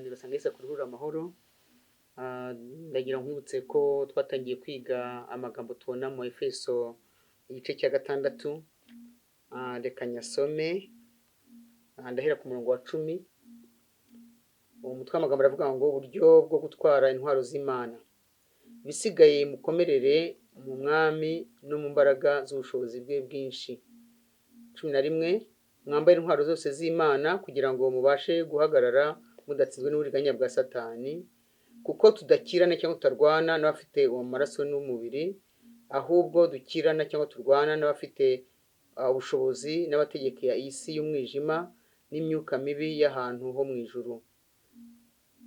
kiganiro Sanga Yesu Akurura Amahoro. Ndagira nkwibutse ko twatangiye kwiga amagambo tubona mu Efeso igice cya 6. Reka nyasome. Ndahera ku murongo wa 10. Uwo mutwe w'amagambo aravuga ngo uburyo bwo gutwara intwaro z'Imana. Bisigaye mukomerere mu mwami no mu mbaraga z'ubushobozi bwe bwinshi. 11. Mwambaye intwaro zose z'Imana kugira ngo mubashe guhagarara mudatsinzwe n'uburiganya bwa Satani, kuko tudakirana cyangwa tutarwana n'abafite uwo maraso n'umubiri, ahubwo dukirana cyangwa turwana n'abafite ubushobozi n'abategeka ya isi y'umwijima n'imyuka mibi y'ahantu ho mu ijuru.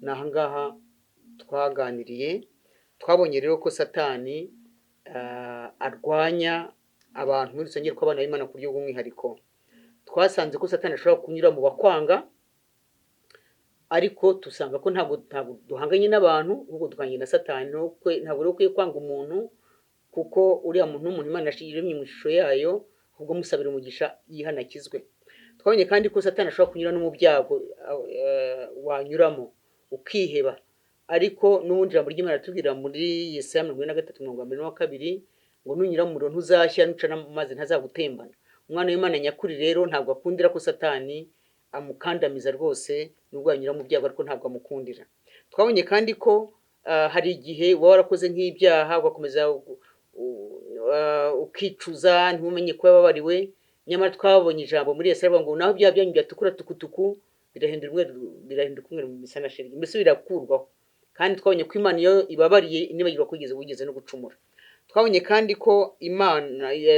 Nahangaha twaganiriye, twabonye rero ko Satani arwanya abantu muri rusengero ko abana b'Imana ku buryo bw'umwihariko. Twasanze ko Satani ashobora kunyura mu bakwanga, ariko tusanga ko ntabwo duhanganye n'abantu, ahubwo duhanganye na Satani. Ntabwo rero ukwiye kwanga umuntu, kuko uriya muntu n'umuntu Imana yashiremye mu ishusho yayo, ahubwo musabira umugisha yihanakizwe. Twabonye kandi ko Satani ashobora kunyura no mu byago wanyuramo ukiheba, ariko n'ubundi ijambo ry'Imana ratubwira muri Yesaya 43:22 ngo nunyura mu muriro ntuzashya, nuca n'amazi ntazagutembana. Umwana w'Imana nyakuri rero ntabwo akundira ko Satani amukandamiza rwose, nubwo yanyura mu byago ariko ntabwo amukundira. Twabonye kandi ko hari igihe uba warakoze nk'ibyaha ugakomeza ukicuza ntumenye ko wababariwe, nyamara twabonye ijambo muri Yesaya ngo naho bya byanyu byatukura tukutuku birahinduka umweru bisa na shelegi, mbese birakurwaho. Kandi twabonye ko Imana iyo ibabariye inibagirwa ko wigeze no gucumura. Twabonye kandi ko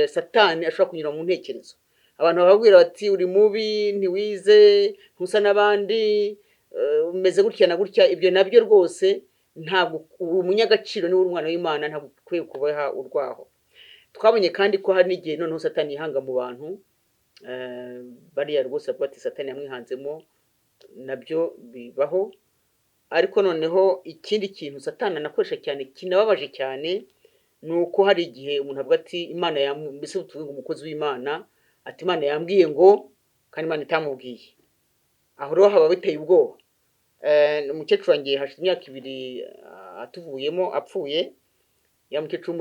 Satani ashobora kunyura mu ntekerezo. Abantu bababwira bati uri mubi, ntiwize, ntusa n'abandi, umeze gutya na gutya. Ibyo nabyo rwose ntabwo uri umunyagaciro, niwe uri umwana w'Imana, ntabwo ukwiye kubaha urwaho. Twabonye kandi ko hari n'igihe noneho Satani yihanga mu bantu, bariya rwose bavuga ati Satani yamwihanzemo, nabyo bibaho. Ariko noneho ikindi kintu Satani anakoresha cyane kinababaje cyane, ni uko hari igihe umuntu avuga ati Imana mbese tuvuge umukozi w'Imana ati Imana yambwiye ngo, kandi Imana itamubwiye. Aho rero haba biteye ubwoba. Umukecuru wanjye hashize imyaka 2 atuvuyemo apfuye, ya mukecuru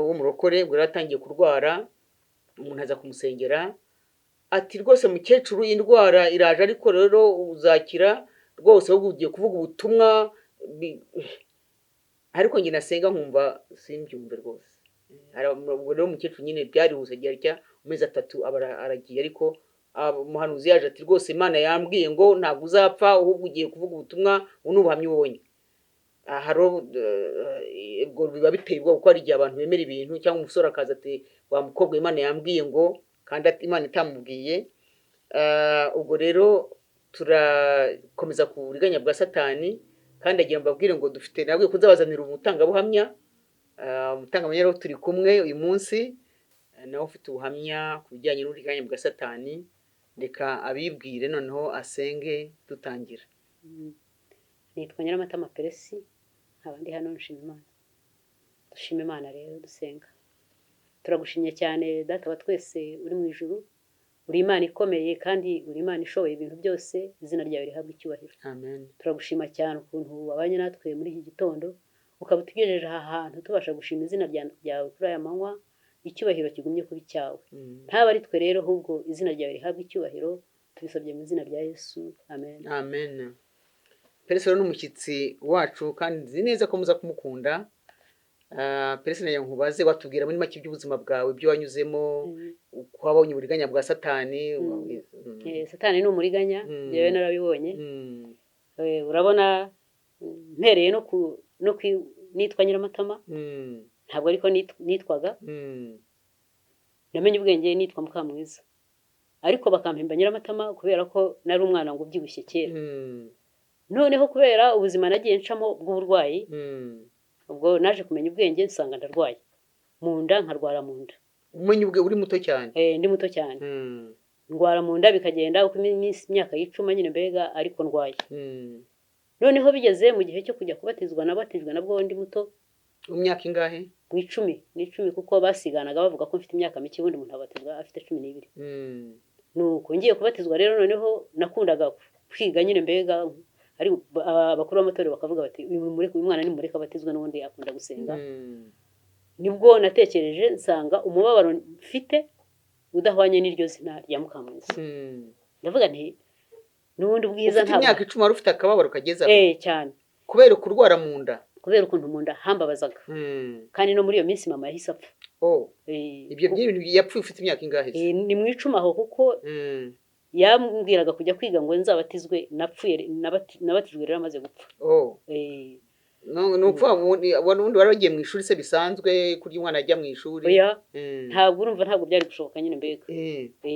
w'umurokore ngo yaratangiye kurwara. Umuntu aza kumusengera ati rwose mukecuru indwara iraje, ariko rero uzakira rwose, ahubwo ugiye kuvuga ubutumwa. Ariko njye nasenga nkumva simbyumve rwose. Ubwo rero umukecuru nyine byarihuse agira amezi 3 aragiye, ariko umuhanuzi yaje ati rwose Imana yambwiye ngo ntabwo uzapfa, ahubwo ugiye kuvuga ubutumwa, ubu n'ubuhamya ubonye. Ubwo biba biteye ubwoba, kuko hari igihe abantu bemera ibintu, cyangwa umusore akaza ati wa mukobwa Imana yambwiye ngo, kandi Imana itamubwiye. Ubwo rero turakomeza ku buriganya bwa Satani, kandi agira mbabwire ngo dufite nabwiye kuzabazanira umutangabuhamya. Umutangabuhamya rero turi kumwe uyu munsi, nawe ufite ubuhamya ku bijyanye n'uburiganya bwa Satani. Reka abibwire noneho asenge dutangira. Nitwa Nyiramatama Peresi, abandi hano nshima Imana. Dushima Imana rero dusenga. Turagushimye cyane Data wa twese uri mu ijuru, uri Imana ikomeye kandi uri Imana ishoboye ibintu byose, izina ryawe rihabwa icyubahiro. Amen. Turagushima cyane ukuntu wabanye natwe muri iki gitondo, ukaba utugejeje aha hantu tubasha gushima izina ryawe kuri aya manywa. Icyubahiro kigumye kuba icyawe. Ntaba ari twe rero, ahubwo izina ryawe rihabwa icyubahiro. Tubisabye mu izina rya Yesu, amen. Amen. Peresi rero n'umushyitsi wacu, kandi nzi neza ko muza kumukunda. Peresi nayo nkubaze, watubwira muri make iby'ubuzima bwawe, ibyo wanyuzemo, uko wabonye uburiganya bwa Satani. Satani ni umuriganya, yewe narabibonye. Urabona mpereye nitwa Nyiramatama, ntabwo ariko nitwaga. Namenye ubwenge nitwa Mukamwiza, ariko bakampemba Nyiramatama kubera ko nari umwana ngo ubyibushye kera. Noneho kubera ubuzima nagiye ncamo bw'uburwayi, ubwo naje kumenya ubwenge nsanga ndarwaye mu nda, nkarwara mu nda. Umenye ubwe uri muto cyane? Ndi muto cyane. Ndwara mu nda bikagenda uko imyaka yicuma nyine mbega, ariko ndwaye. Noneho bigeze mu gihe cyo kujya kubatizwa, nabatijwe nabwo ndi muto. Imyaka ingahe? Mu 10 kuko basiganaga bavuga ko mfite imyaka mike, ubundi umuntu abatizwa afite 12. Nuko ngiye kubatizwa rero, noneho nakundaga kwiga nyine mbega, ari abakuru b'amatorero bakavuga bati uyu mwana nimureka abatizwe n'ubundi akunda gusenga nibwo natekereje nsanga umubabaro mfite udahwanye n'iryo zina rya Mukamwiza ndavuga nti n'ubundi bwiza ntabwo imyaka 10 wari ufite akababaro kageza cyane kubera kurwara mu nda kubera ukuntu mu nda hambabazaga kandi no muri iyo minsi mama yahise apfa ibyo by'ibintu yapfuye ufite imyaka ingahe ni mu 10 aho kuko yambwiraga kujya kwiga ngo nzabatizwe napfuye nabatijwe rero amaze gupfa nupfa wundi waragiye mu ishuri se bisanzwe kuri umwana ajya mu ishuri ntabwo urumva ntabwo byari gushoboka nyine mbega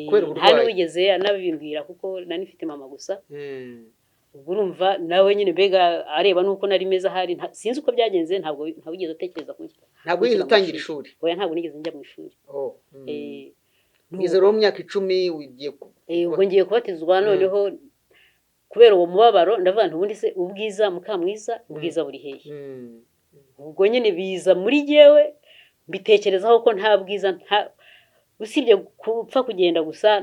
kubera uburwayi nta n'uwigeze anabimbwira kuko nari mfite mama gusa ubwo urumva nawe nyine mbega areba nuko nari meza hari sinzi uko byagenze ntabwo wigeze atekereza kunshyira ntabwo wigeze utangira ishuri ntabwo nigeze njya mu ishuri ugeze rero mu myaka 10 ugiye ubwo ngiye kubatizwa noneho kubera uwo mubabaro ndavuga nti ubundi se ubwiza Mukamwiza ubwiza buri hehe ubwo nyine biza muri jewe mbitekerezaho ko nta bwiza usibye kupfa kugenda gusa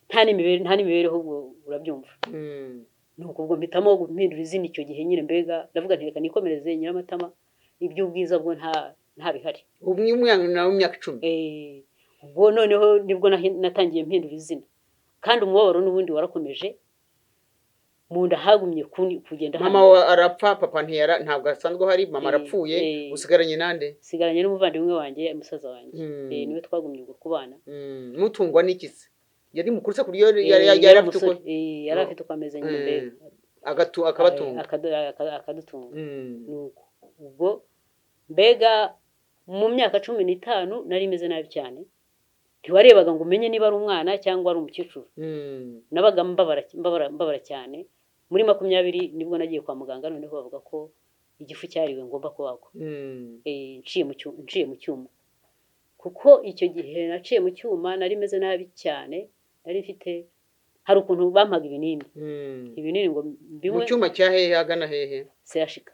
nta n'imibereho urabyumva nuko ubwo mpitamo guhindura izina icyo gihe nyine mbega ndavuga nti reka nikomereze Nyiramatama iby'ubwiza bwo nta bihari ubu umwana nawe imyaka 10 ubwo noneho nibwo natangiye mpindura izina kandi umubabaro n'ubundi warakomeje mu nda hagumye kugenda mama arapfa papa ntabwo asanzwe hari mama arapfuye usigaranye nande sigaranye n'umuvandimwe wanjye umusaza wanjye niwe twagumye ubwo kubana mutungwa n'ikisi yari mukuru se kuriyo yari afite uko ameze nyine mbega akabatunga akadutunga nuko ubwo mbega mu myaka 15 nari meze nabi cyane ntiwarebaga ngo umenye niba ari umwana cyangwa ari umukecuru nabaga mbabara cyane muri 20 nibwo nagiye kwa muganga noneho bavuga ko igifu cyariwe ngomba kubagwa nciye mu cyuma kuko icyo gihe naciye mu cyuma nari meze nabi cyane nari mfite hari ukuntu bampaga ibinini ngo mu cyuma cya hehe agana hehe seyashika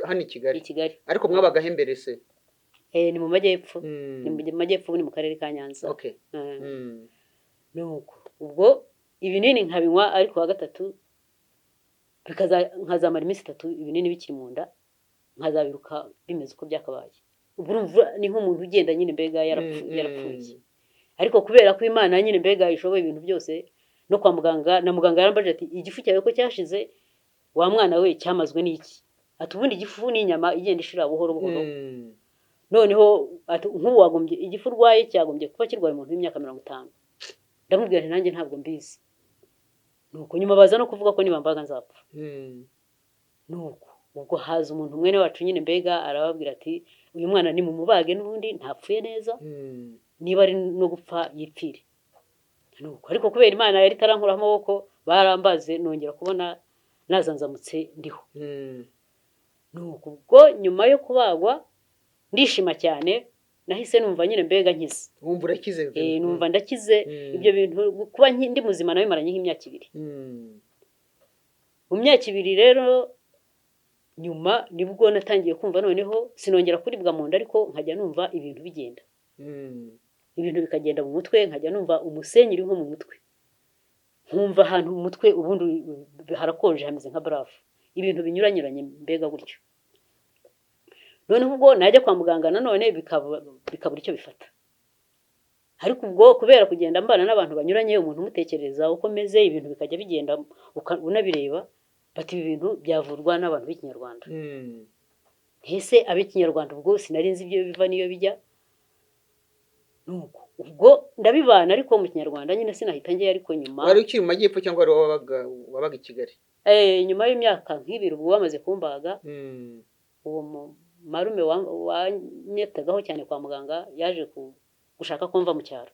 hano i Kigali ariko Kigali. mwabaga he mbere se ni mu majyepfo ni mu majyepfo ni mu karere ka Nyanza nuko ubwo ibinini nkabinywa ariko wa gatatu nkazamara iminsi 3 ibinini bikiri mu nda nkazabiruka bimeze uko byakabaye ubwo urumva ni nk'umuntu ugenda nyine mbega yarapfuye ariko kubera ko Imana nyine mbega ishoboye ibintu byose no kwa muganga na muganga yarambaje ati igifu cyawe ko cyashize wa mwana we cyamazwe n'iki ati ubundi igifu n'inyama igenda ishira buhoro buhoro noneho nk'ubu wagombye igifu urwaye cyagombye kuba kirwaye umuntu w'imyaka 50 ndamubwira nti nanjye ntabwo mbizi nuko nyuma baza no kuvuga ko nibambaga nzapfa nuko ubwo haza umuntu mwene wacu nyine mbega arababwira ati uyu mwana ni mu mubage n'ubundi ntapfuye neza niba ari no gupfa yipfire nuko ariko kubera Imana yari tarankura amaboko barambaze nongera kubona nazanzamutse ndiho nuko ubwo nyuma yo kubagwa ndishima cyane nahise numva nyine mbega nkize wumva urakize numva ndakize ibyo bintu kuba ndi muzima nawe maranye nk'imyaka 2 mu myaka 2 rero nyuma nibwo natangiye kumva noneho sinongera kuribwa mu nda ariko nkajya numva ibintu bigenda ibintu bikagenda mu mutwe nkajya numva umusenyi uri nko mu mutwe nkumva ahantu mu mutwe ubundi harakonje hameze nka barafu ibintu binyuranyuranye mbega gutyo noneho ubwo najya kwa muganga nanone bikabura icyo bifata ariko ubwo kubera kugenda mbana n'abantu banyuranye umuntu umutekereza uko meze ibintu bikajya bigenda unabireba bati ibi bintu byavurwa n'abantu b'ikinyarwanda ese ab'ikinyarwanda ubwo sinari nzi ibyo biva niyo bijya nuko ubwo ndabibana ariko mu kinyarwanda nyine sinahita njye ariko nyuma wari ukiri mu majyepfo cyangwa wabaga i Kigali nyuma y'imyaka nk'ibiri ubwo bamaze kumbaga uwo marume wanyetagaho cyane kwa muganga yaje gushaka kumva mu cyaro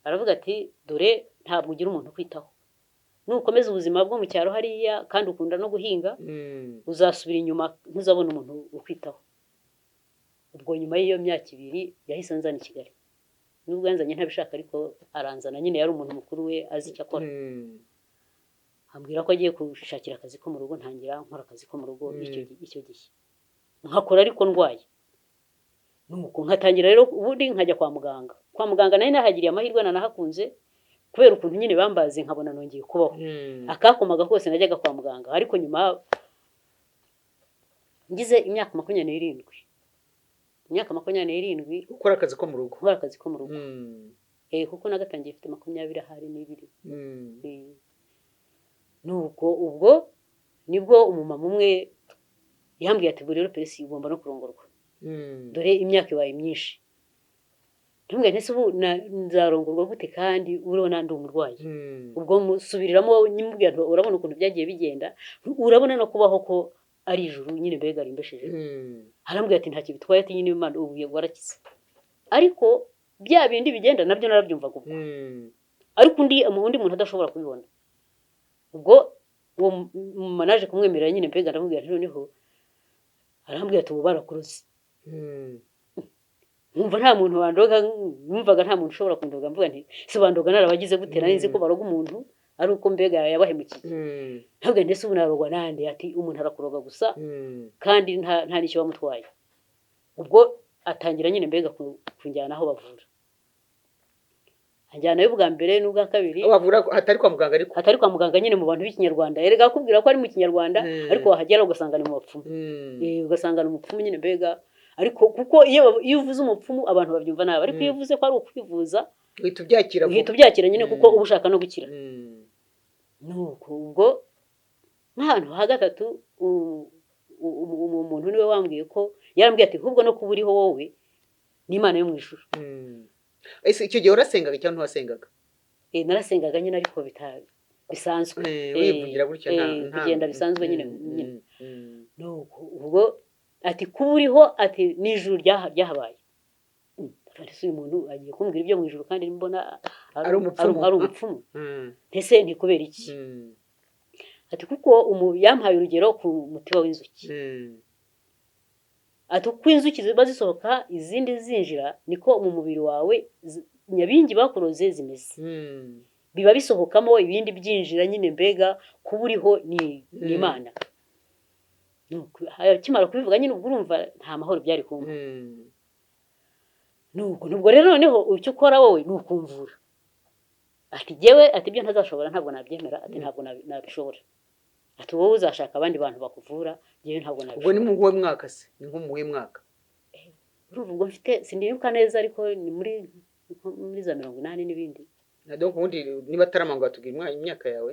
aravuga ati dore ntabwo ugira umuntu kwitaho nukomeza ubuzima bwo mu cyaro hariya kandi ukunda no guhinga uzasubira inyuma ntuzabona umuntu ukwitaho ubwo nyuma y'iyo myaka 2 yahise anzana i Kigali nubwo yanzanye ntabishaka ariko aranzana nyine yari umuntu mukuru we azi icyo akora ambwira ko agiye gushakira akazi ko mu rugo ntangira nkora akazi ko mu rugo icyo gihe nkakora ariko ndwaye nuko nkatangira rero ubundi nkajya kwa muganga nari nahagiriye amahirwe nanahakunze kubera ukuntu nyine bambaze nkabona nongeye kubaho akakomaga kose najyaga kwa muganga ariko nyuma ngize imyaka 27 ukora akazi ko mu rugo kuko nagatangiye mfite 22 nuko ubwo nibwo umumama umwe yambwiye ati buri rero Peresi ugomba no kurongorwa dore imyaka ibaye myinshi ntumwe ntese ubu nzarongorwa gute kandi urabona ndi umurwayi ubwo musubiriramo nyimubwira urabona ukuntu byagiye bigenda urabona no kubaho ko ari ijuru nyine mbega rimbesheje harambwiye ati ntacyo bitwaye ati nyine Imana ubu warakize ariko bya bindi bigenda nabyo narabyumvaga ubwo ariko undi muntu adashobora kubibona ubwo uwo manaje kumwemerera nyine mbega ndamubwira noneho arambwiye ati ubu barakuruze numva nta muntu wandoga numvaga nta muntu ushobora kundoga mvuga nti se bandoga narabagize gutera ninzi ko baroga umuntu ari uko mbega yabahemukiye ntabwo ndetse ubu narogwa nande ati umuntu arakuroga gusa kandi nta nicyo bamutwaye ubwo atangira nyine mbega kunjyana aho bavura anjyana y'ubwa mbere n'ubwa kabiri bavura hatari kwa muganga nyine mu bantu b'ikinyarwanda erega akubwira ko ari mu kinyarwanda ariko wahagera ugasanga ni mu bapfumu ugasanga ni umupfumu nyine mbega ariko kuko iyo uvuze umupfumu abantu babyumva nabi ariko iyo uvuze ko ari ukwivuza uhita ubyakira nyine kuko uba ushaka no gukira nuko ubwo nk'ahantu ha gatatu umuntu niwe wambwiye ko yarambwiye ati ahubwo no kuba uriho wowe n'Imana yo mu ijuru ese icyo gihe urasengaga cyangwa ntiwasengaga narasengaga nyine ariko bisanzwe wivugira gutya bigenda bisanzwe nyine nuko ubwo ati kuba uriho ati n'ijuru ryahabaye ese uyu muntu agiye kumbwira ibyo mu ijuru kandi mbona ari umupfumu ntese ntikubera iki ati kuko yampaye urugero ku mutiba w'inzuki ati uko inzuki ziba zisohoka izindi zinjira niko mu mubiri wawe nyabingi bakuroze zimeze biba bisohokamo ibindi byinjira nyine mbega kuba uriho ni Imana kimara kubivuga nyine ubwo urumva nta mahoro byari kumva nubwo rero noneho icyo ukora wowe ni ukumvura ati jyewe ati ibyo ntazashobora ntabwo nabyemera ati ntabwo nabishobora ati wowe uzashaka abandi bantu bakuvura jyewe ntabwo nabishobora ubwo ni mu huwe mwaka se ni nko mu huwe mwaka urumva mfite sinibuka neza ariko ni muri za 80 n'ibindi donc ubundi niba ataramanga batubwira imyaka yawe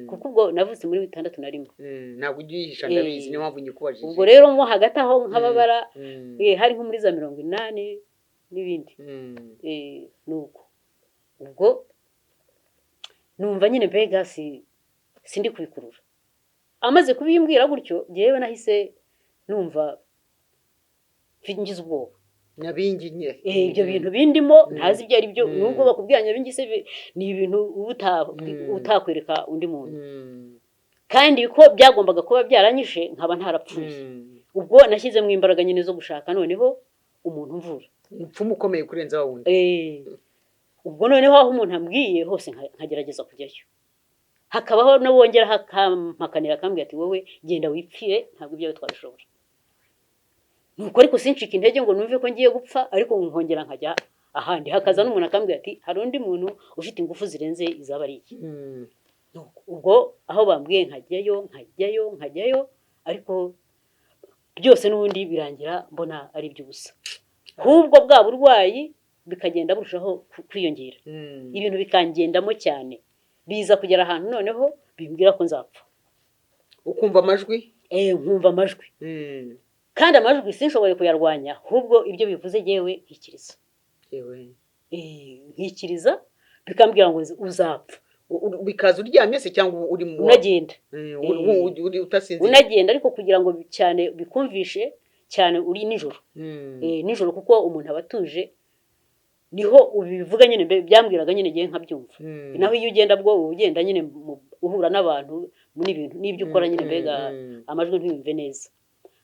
kuko ubwo navutse muri 61 ntabwo ugihisha ndabizi niyo mpamvu nyikubajije ubwo rero mo hagati aho nk'ababara hari nko muri za 80 n'ibindi nuko ubwo numva nyine mbega sindi kubikurura amaze kubimbwira gutyo jewe nahise numva ngize ubwoba nyabingi nye ibyo bintu bindimo ntazi ibyo ari byo nubwo bakubwira nyabingi se ni ibintu utakwereka undi muntu kandi ko byagombaga kuba byaranyishe nkaba ntarapfuye ubwo nashyizemo imbaraga nyine zo gushaka noneho umuntu mvura umupfumu ukomeye kurenza wa wundi ubwo noneho aho umuntu ambwiye hose nkagerageza kujyayo hakabaho no wongera hakampakanira akambwira ati wowe genda wipfire ntabwo ibyo twabishobora nuko ariko sinshika intege ngo numve ko ngiye gupfa ariko nkongera nkajya ahandi hakaza n'umuntu akambwira ati hari undi muntu ufite ingufu zirenze izaba ari iki ubwo aho bambwiye nkajyayo ariko byose n'ubundi birangira mbona ari iby'ubusa ahubwo bwa burwayi bikagenda burushaho kwiyongera ibintu bikangendamo cyane biza kugera ahantu noneho bimbwira ko nzapfa ukumva amajwi nkumva amajwi kandi amajwi sinshoboye kuyarwanya ahubwo ibyo bivuze yewe nkikiriza bikambwira ngo uzapfa bikaza uryamye se cyangwa uri mu unagenda utasinzira unagenda ariko kugira ngo cyane bikumvishe cyane uri nijoro nijoro kuko umuntu aba atuje niho ubivuga nyine byambwiraga nyine giye nkabyumva naho iyo ugenda bwo ugenda nyine uhura n'abantu muri ibintu n'ibyo ukora nyine mbega amajwi ntiyumve neza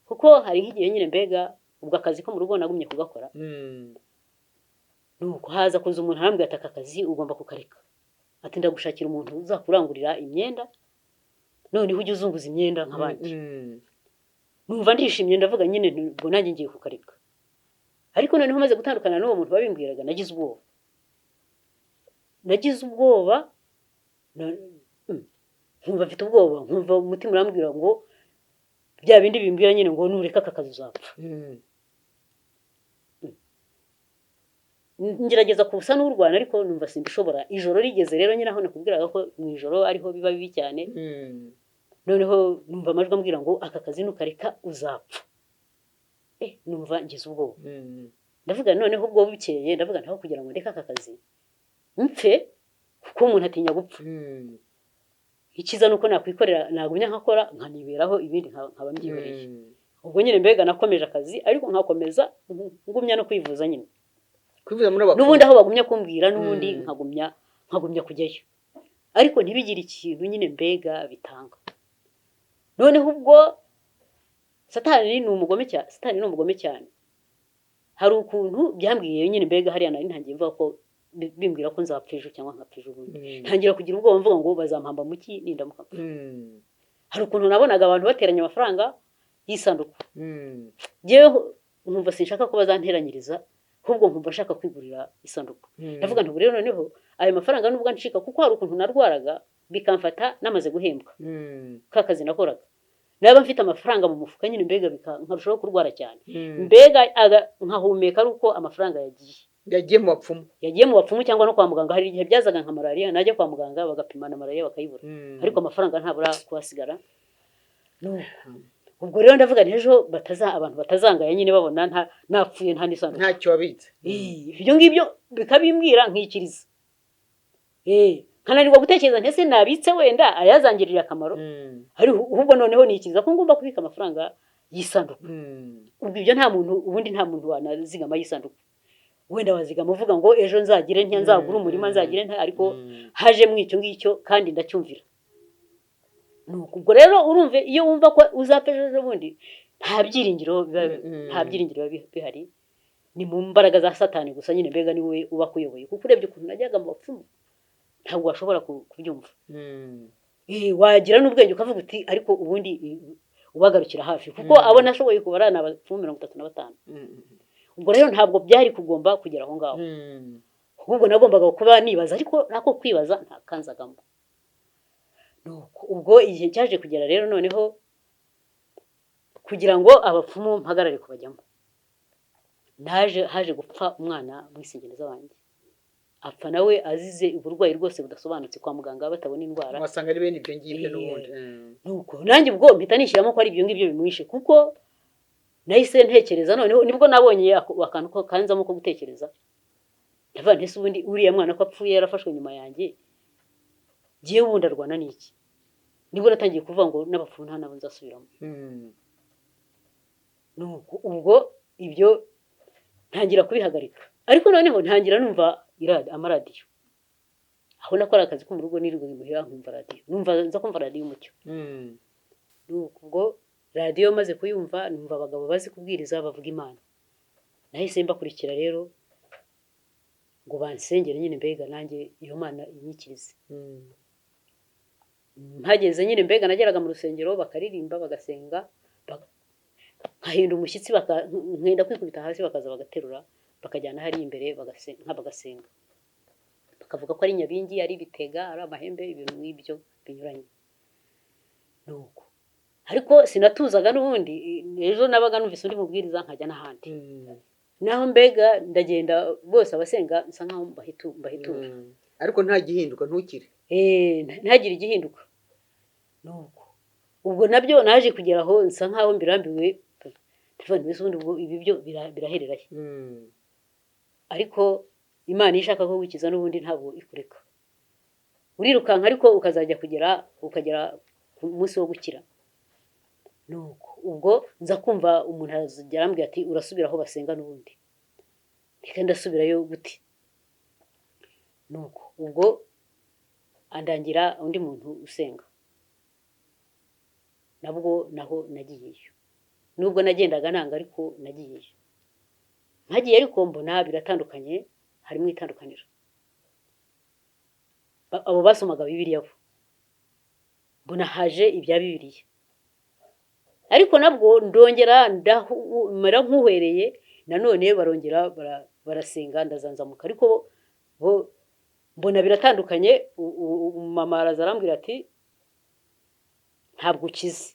kuko hari nk'igihe nyine mbega ubwo akazi ko mu rugo nagumye kugakora nuko haza kuza umuntu arambwira ati aka kazi ugomba kukareka ati ndagushakira umuntu uzakurangurira imyenda noneho ujye uzunguza imyenda nk'abandi numva ndishimye ndavuga nyine ngo nanjye ngiye kukareka ariko noneho maze gutandukana n'uwo muntu babimbwiraga nagize ubwoba nagize ubwoba nkumva mfite ubwoba nkumva umutima urambwira ngo bya bindi bimbwira nyine ngo nureka aka kazi uzapfa ngerageza kubusa n'urwana ariko numva simbishobora ijoro rigeze rero nyine aho nakubwiraga ko mu ijoro ariho biba bibi cyane noneho numva amajwi ambwira ngo aka kazi nukareka uzapfa numva ngize ubwoba ndavuga noneho ubwo bukeye ndavuga ntaho kugira ngo ndeke aka kazi mpfe kuko umuntu atinya gupfa ikiza nuko nakwikorera nagumya nkakora nkaniberaho ibindi nkaba mbyihoreye ubwo nyine mbega nakomeje akazi ariko nkakomeza ngumya no kwivuza nyine kwivuza muri abapfu n'ubundi aho bagumya kumbwira n'ubundi nkagumya kujyayo ariko ntibigire ikintu nyine mbega bitanga noneho ubwo satani ni umugome cyane hari ukuntu byambwiye nyine mbega hariya nari ntangiye mvuga ko bimbwira ko nzapfa ejo cyangwa nkapfa ejo bundi ntangira kugira ubwoba mvuga ngo bazampamba mu ki nindamuka hari ukuntu nabonaga abantu bateranya amafaranga y'isanduku njyewe nkumva sinshaka ko bazanteranyiriza ahubwo nkumva nshaka kwigurira isanduku ndavuga nti rero noneho ayo mafaranga nubwo ncika kuko hari ukuntu narwaraga bikamfata namaze guhembwa ka kazi nakoraga naba mfite amafaranga mu mufuka nyine mbega nkarushaho kurwara cyane mbega nkahumeka ari uko amafaranga yagiye mu bapfumu cyangwa no kwa muganga hari igihe byazaga nka malariya najya kwa muganga bagapimana malariya bakayibura ariko amafaranga ntabura kuhasigara ubwo rero ndavuga ejo abantu batazangaya nyine babona napfuye nta n'isanduku ntacyo wabitse ibyo ngibyo bikabimbwira nkikiriza nkananirwa gutekereza ntese nabitse wenda ayazangirira akamaro ahubwo noneho nikiriza ko ngomba kubika amafaranga y'isanduku ubwo ibyo ubundi nta muntu wanazigama y'isanduku wenda wazigama uvuga ngo ejo nzagire ntya nzagura umurima nzagire ntya ariko haje mu icyo ngicyo kandi ndacyumvira ubwo rero urumve iyo wumva ko uzapfa ejo bundi nta byiringiro biba bihari ni mu mbaraga za satani gusa nyine mbega ni we uba kuyoboye kuko urebye ukuntu najyaga mu bapfumu ntabwo washobora kubyumva wagira n'ubwenge ukavuga uti ariko ubundi ubagarukira hafi kuko abo nashoboye kubara ni abapfumu 35 ubwo rero ntabwo byari kugomba kugera aho ngaho ahubwo nagombaga kuba nibaza ariko nako kwibaza ntakanzagamo ubwo igihe cyaje kugera rero noneho kugira ngo abapfumu mpagarare kubajyamo haje gupfa umwana mwisengereza wanjye apfa nawe azize uburwayi rwose budasobanutse kwa muganga batabona indwara wasanga ari bene ibyo ngibyo n'ubundi nuko nanjye ubwo mpita nishyiramo ko ari ibyo ngibyo bimwishe kuko nahise ntekereza noneho nibwo nabonye akantu ko kanzamo ko gutekereza ndavuga ntese ubundi uriya mwana ko apfuye yarafashwe nyuma yanjye giye ubundi arwana n'iki nibwo natangiye kuvuga ngo n'abapfumu nta nabo nzasubiramo nuko ubwo ibyo ntangira kubihagarika ariko noneho ntangira numva amaradiyo aho nakora akazi ko mu rugo nirirwa imuhira nkumva radiyo nza kumva radiyo umucyo nuko ubwo radiyo maze kuyumva numva abagabo bazi kubwiriza bavuga Imana nahise mbakurikira rero ngo bansengere nyine mbega nanjye iyo Mana inyikirize mpageze nyine mbega nageraga mu rusengero bakaririmba bagasenga nkahinda umushyitsi nkenda kwikubita hasi bakaza bagaterura bakajyana hari imbere bagasenga bakavuga ko ari nyabingi ari bitega ari amahembe ibintu nk'ibyo binyuranye nuko ariko sinatuzaga n'ubundi ejo nabaga numvise undi mubwiriza nkajya n'ahandi naho mbega ndagenda bose abasenga nsa nkaho mbahitura ariko nta gihinduka ntukire ntagire igihinduka nuko ubwo nabyo naje kugeraho nsa nkaho mbirambiwe ibi byo birahereraye ariko Imana ishaka ko wikiza n'ubundi ntabwo ikureka urirukanka ariko ukagera ku munsi wo gukira nuko ubwo nza kumva umuntu azagera ambwira ati urasubira aho basenga n'ubundi reka ndasubirayo gute nuko ubwo andangira undi muntu usenga nabwo naho nagiyeyo nubwo nagendaga nanga ariko nagiyeyo nkagiye ariko mbona biratandukanye harimo itandukaniro abo basomaga Bibiliya bo mbona haje ibya Bibiliya ariko nabwo ndongera ndamera nk'uhereye nanone barongera barasenga ndazanzamuka ariko bo mbona biratandukanye. Mama araza arambwira ati ntabwo ukize.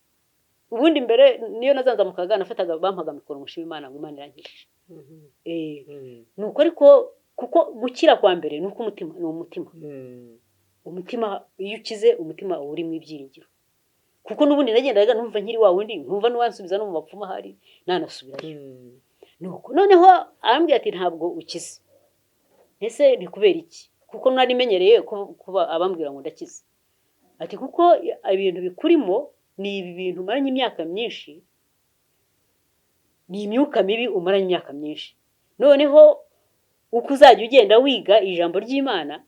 Ubundi mbere niyo nazanzamukaga nafataga bampaga mikoro mushima Imana ngo Imana irankishije. Nuko ariko kuko gukira kwa mbere nuko umutima ni umutima. Umutima iyo ukize umutima uri mu ibyiringiro. Kuko nubundi nagendaga numva nkiri wa wundi nkumva n'uwansubiza no mu bapfuma hari nanasubirayo. Nuko noneho arambwira ati ntabwo ukize. Ese ni kubera iki? Kuko nari menyereye kuba abambwira ngo ndakize. Ati kuko ibintu bikurimo ni ibi bintu maranye imyaka myinshi, ni imyuka mibi umaranye imyaka myinshi. Noneho uko uzajya ugenda wiga ijambo ry'Imana,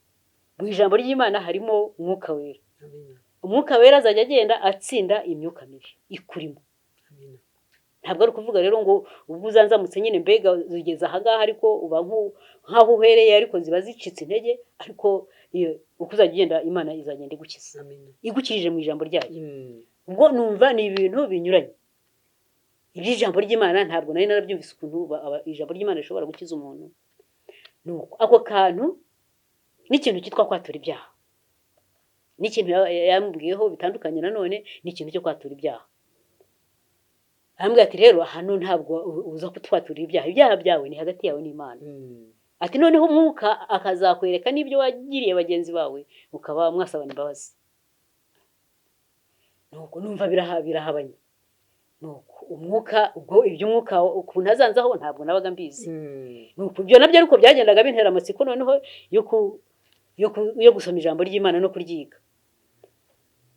mu ijambo ry'Imana harimo umwuka wera. Umwuka wera azajya agenda atsinda imyuka mibi ikurimo. Ntabwo ari kuvuga rero ngo ubwo uzanzamutse nyine mbega zigeza ahangaha ariko uba nkaho uhereye ariko ziba zicitse intege, ariko uko uzajya ugenda Imana izagenda igukiza. Igukirije mu ijambo ryayo. Ubwo numva ni ibintu binyuranye. Ijambo ry'Imana ntabwo nari narabyumvise ukuntu ijambo ry'Imana rishobora gukiza umuntu. Nuko ako kantu n'ikintu cyitwa kwatura ibyaha. N'ikintu yambwiyeho bitandukanye nanone n'ikintu cyo kwatura ibyaha. Arambwira ati rero hano ntabwo uza kutwatura ibyaha. Ibyaha byawe ni hagati yawe n'Imana. Ati noneho umwuka akazakwereka n'ibyo wagiriye bagenzi bawe ukaba mwasabana imbabazi. Nuko numva birahabanye. Nuko umwuka ubwo iby'umwuka ukuntu azanzaho ntabwo nabaga mbizi. Nuko ibyo nabyo ariko byagendaga bintera amatsiko noneho yo gusoma ijambo ry'Imana no kuryiga.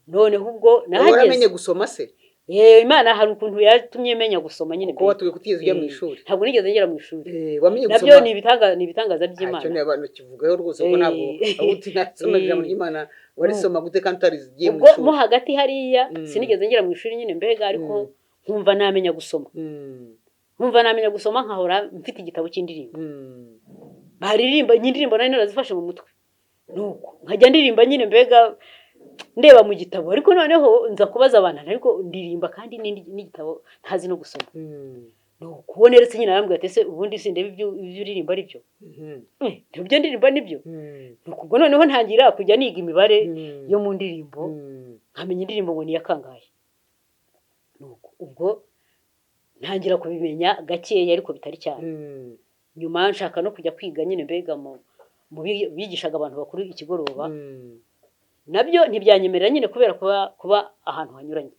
Noneho ubwo nahageze. Waramenye gusoma se? Imana hari ukuntu yatumye menya gusoma nyine. Kuko watuye kutiza ujya mu ishuri. Ntabwo nigeze ngera mu ishuri. Wamenye gusoma. Nabyo ni ibitangaza by'Imana. Cyo abantu kivugaho rwose ko ntabwo abuti nasoma ijambo ry'Imana warisoma gute kandi utarizigiye mu ishuri. Ubwo mo hagati hariya sinigeze ngera mu ishuri nyine mbega ariko nkumva namenya gusoma. Nkumva namenya gusoma nkahora mfite igitabo cy'indirimbo. Baririmba indirimbo nari narazifashe mu mutwe. Nuko nkajya ndirimba nyine mbega ndeba mu gitabo ariko noneho nza kubaza abantu ariko ndirimba kandi n'igitabo ntazi no gusoma. Nuko kuboneretse nyine arambwira ati ese ubundi sindebe ibyo uririmba ari byo. Ibyo ndirimba nibyo. Nuko ubwo noneho ntangira kujya niga imibare yo mu ndirimbo nkamenya indirimbo ngo ni yakangaye. Nuko ubwo ntangira kubimenya gakeya ariko bitari cyane. Nyuma nshaka no kujya kwiga nyine mbega mu bigishaga abantu bakuru ikigoroba. Nabyo ntibyanyemerera nyine kubera kuba ahantu hanyuranye.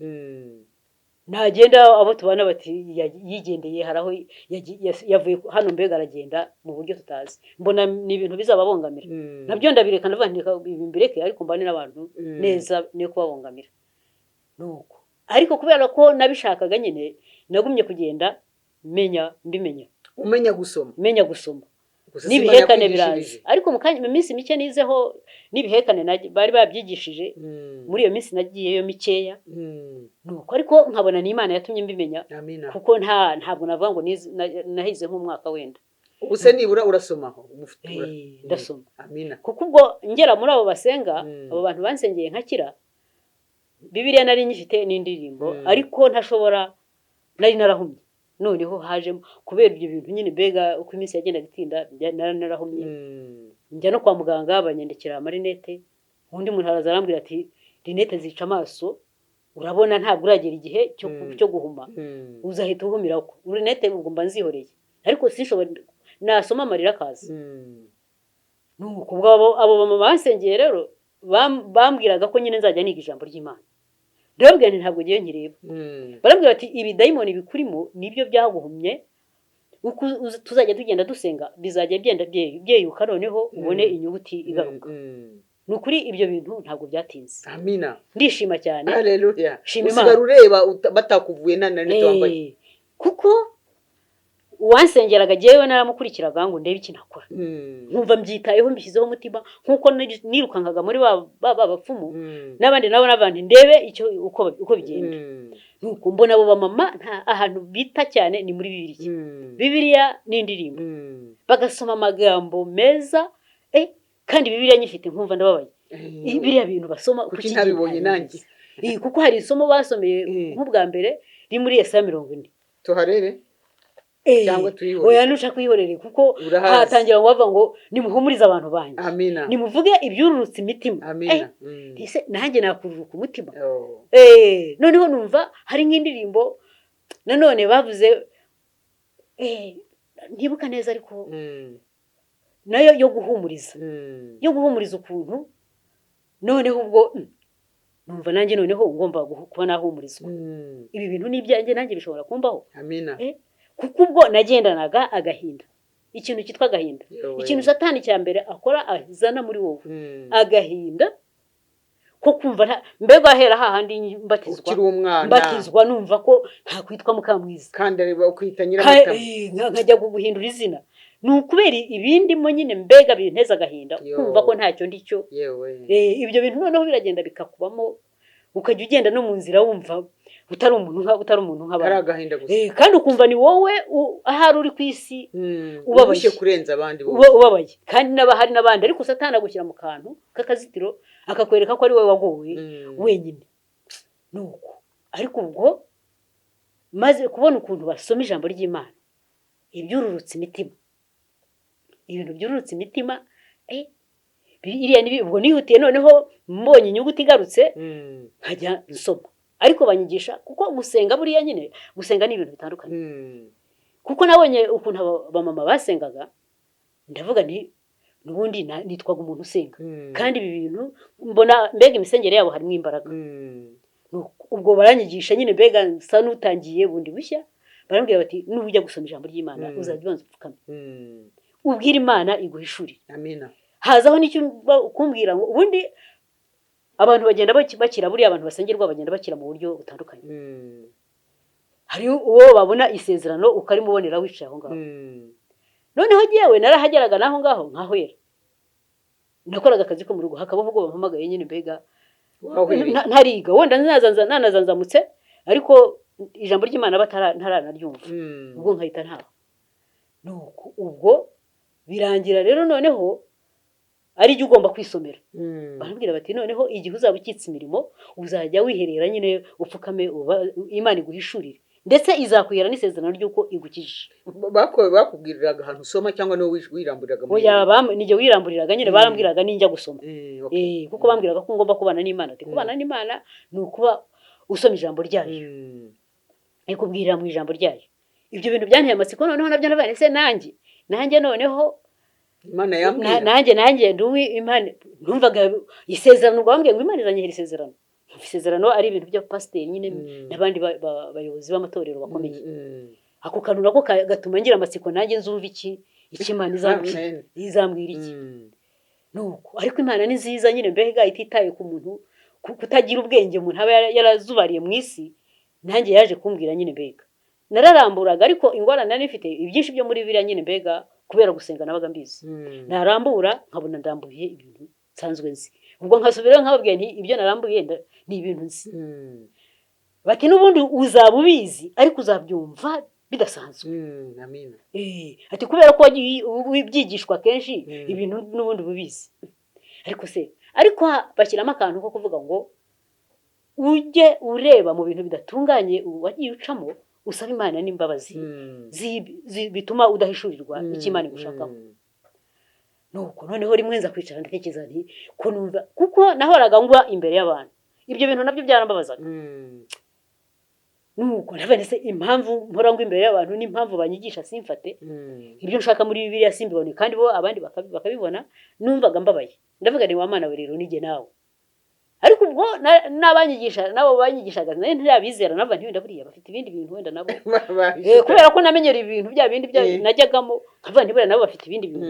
Nagenda abo tubana bati yigendeye haraho yavuye hano mbega aragenda mu buryo tutazi. Mbona ni ibintu bizababongamira. Nabyo ndabireka ndavandika ibimbireke ariko mbane n'abantu neza ne kubabongamira. Nuko ariko kubera ko nabishakaga nyine nagumye kugenda mbimenya. Menya gusoma. N'ibihekane biraje ariko mu minsi mike nizeho n'ibihekane bari babyigishije muri iyo minsi nagiyeyo mikeya. Nuko ariko nkabona n'Imana yatumye mbimenya kuko ntabwo navuga ngo nahize nk'umwaka wenda. Ubuse nibura urasomaho ndasoma. Amina. Kuko ubwo ngera muri abo basenga abo bantu bansengeye nkakira Bibiliya nari nyifite n'indirimbo ariko ntashobora nari narahumye. Noneho hajemo kubera ibyo bintu nyine mbega uko iminsi yagenda gitinda narahumye. Njya no kwa muganga banyandikira amarinete. Undi muntu araza arambwira ati rinete zica amaso urabona ntabwo uragera igihe cyo guhuma uzahita uhumira uko rinete ubwo mba nzihoreye ariko sinshobora nasoma amarira kaza. Nuko ubwo abo mama bansengeye rero bambwiraga ko nyine nzajya niga ijambo ry'Imana. Ndababwira nti ntabwo ngiye nkireba. Barambwira ati ibi dayimoni bikurimo nibyo byaguhumye uko tuzajya tugenda dusenga bizajya byenda byeyuka noneho ubone inyuguti igaruka. Nukuri ibyo bintu ntabwo byatinze. Amina. Ndishima cyane. Haleluya. Shima Imana. Usigara ureba batakuvuye nanone twambaye. Kuko uwansengeraga jewe naramukurikiraga ngo ndebe iki nakora. Nkumva mbyitayeho mbishyizeho umutima nkuko nirukankaga muri bapfumu n'abandi nabo n'abandi ndebe icyo uko bigenda. Nuko mbona abo bamama ahantu bita cyane ni muri Bibiliya. Bibiliya n'indirimbo. Bagasoma amagambo meza kandi Bibiliya nyifite nkumva ndababaye. Bibiliya bintu basoma kuki ntabibonye nanjye. Kuko hari isomo basomeye nk'ubwa mbere ri muri Yesaya 40. Tuharebe. cyangwa tuyihorere oya ntushaka kuyihorere kuko Urahazi. hatangira ngo bavuga ngo nimuhumurize abantu banjye amina nimuvuge ibyururutse imitima amina ese nanjye nakururuka umutima Oh. noneho numva hari nk'indirimbo nanone bavuze ntibuka neza ariko nayo yo guhumuriza ukuntu noneho ubwo numva nanjye noneho ngomba kuba nahumurizwa ibi bintu ni ibyanjye nanjye bishobora kumbaho amina kuko ubwo nagendanaga agahinda ikintu cyitwa agahinda ikintu satani cya mbere akora azana muri wowe agahinda ko kumva mbega ahera hahandi mbatizwa numva ko ntakwitwa Mukamwiza kandi ukwita Nyiramatama nkajya guhindura izina ni ukubera ibindimo nyine mbega binteza agahinda kumva ko ntacyo ndicyo ibyo bintu noneho biragenda bikakubamo ukajya ugenda no mu nzira wumva utari umuntu nk'abandi kandi ukumva ni wowe ahari uri ku isi ubabaye kurenza abandi ubabaye kandi hari n'abandi ariko satani agushyira mu kantu k'akazitiro akakwereka ko ari wowe wagowe wenyine nuko ariko ubwo maze kubona ukuntu basoma ijambo ry'Imana ibyururutse imitima ibintu byururutse imitima ubwo nihutiye noneho mbonye inyuguti igarutse nkajya nsoma ariko banyigisha kuko gusenga buriya nyine gusenga ni ibintu bitandukanye kuko nabonye ukuntu abamama basengaga ndavuga n'ubundi nitwaga umuntu usenga kandi ibi bintu mbona mbega imisengere yabo harimo imbaraga ubwo baranyigisha nyine mbega nsa n'utangiye bundi bushya barambwira bati nujya gusoma ijambo ry'Imana uzajya ubanza upfukame ubwira Imana iguhishurire amina hazaho n'icyo kumbwira ngo ubundi abantu bagenda bakira buriya abantu basengerwa bagenda bakira mu buryo butandukanye hari uwo babona isezerano ukarimubonera wicaye aho ngaho noneho yewe narahageraga naho ngaho nkahwera nakoraga akazi ko mu rugo hakabaho ubwo bampamagaye nyine mbega ntariga wenda nanazanzamutse ariko ijambo ry'Imana ntaranaryumva ubwo nkahita ntaho nuko ubwo birangira rero noneho ari jye ugomba kwisomera barambwira bati noneho igihe uzaba ukitse imirimo uzajya wiherera nyine upfukame Imana iguhishurire ndetse izakwihera n'isezerano ry'uko igukijije bakubwiriraga ahantu usoma cyangwa niwe wiramburiraga nijye wiramburiraga nyine barambwiraga ninjya gusoma kuko bambwiraga ko ngomba kubana n'Imana ati kubana n'Imana ni ukuba usoma ijambo ryayo ikubwirira mu ijambo ryayo ibyo bintu byanteye amatsiko noneho nabyo nabaye ese nanjye noneho Imana yambwira nanjye nduwi Imana numvaga isezerano bambwiye ngo Imana izanyihera isezerano ari ibintu bya pasiteri nyine n'abandi bayobozi b'amatorero bakomeye ako kantu nako gatuma ngira amatsiko nanjye nzumva iki Imana izambwira iki nuko ariko Imana ni nziza nyine mbega ititaye ku muntu kutagira ubwenge umuntu aba yarazubariye mu isi nanjye yaje kumbwira nyine mbega nararamburaga ariko ingorane nari mfite ibyinshi byo muri biriya nyine mbega kubera gusenga nabaga mbizi narambura nkabona ndambuye ibintu nsanzwe nzi ubwo nkasubirayo nkababwiye nti ibyo narambuye ni ibintu nzi bati n'ubundi uzaba ubizi ariko uzabyumva bidasanzwe amina ati kubera ko byigishwa kenshi ibintu n'ubundi bubizi ariko bashyiramo akantu ko kuvuga ngo ujye ureba mu bintu bidatunganye wagiye ucamo usaba Imana n'imbabazi bituma udahishurirwa icyo Imana igushakaho nuko noneho rimwe nza kwicara ndatekereza nti ko numva kuko nahoraga ngwa imbere y'abantu ibyo bintu nabyo byarambabazaga nuko ndavuga se impamvu mpora ngwa imbere y'abantu n'impamvu banyigisha simfate ibyo nshaka muri Bibiliya simbibone kandi bo abandi bakabibona numvaga mbabaye ndavuga ni wa Mana we rero nige nawe ariko ubwo n'abanyigisha nabo banyigishaga nari ntiyabizera navuga nti wenda buriya bafite ibindi bintu wenda nabo kubera ko namenyera ibintu bya bindi najyagamo nkavuga nti buriya nabo bafite ibindi bintu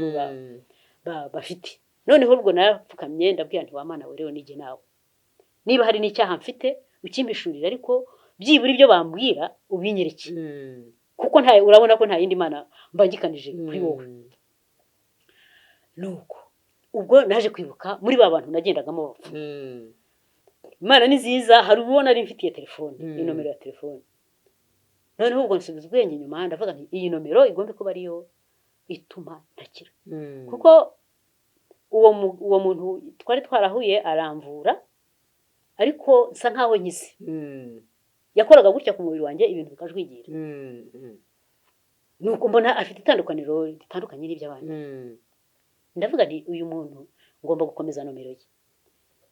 bafite noneho ubwo narapfukamye ndabwira nti wa Mana we rero nige nawe niba hari n'icyaha mfite ukimbishurira ariko byibura ibyo bambwira ubinyereke kuko urabona ko nta yindi Mana mbangikanije kuri wowe nuko ubwo naje kwibuka muri ba bantu nagendagamo bapfa Imana ni nziza hari ubona ari mfitiye telefone inomero ya telefone noneho ubwo nsubiza ubwenge inyuma ndavuga nti iyi nomero igombe kuba ariyo ituma ntakira kuko uwo muntu twari twarahuye aramvura ariko nsa nkaho nkize yakoraga gutya ku mubiri wanjye ibintu bikajwigira nuko mbona afite itandukaniro ritandukanye n'iby'abandi ndavuga nti uyu muntu ngomba gukomeza nomero ye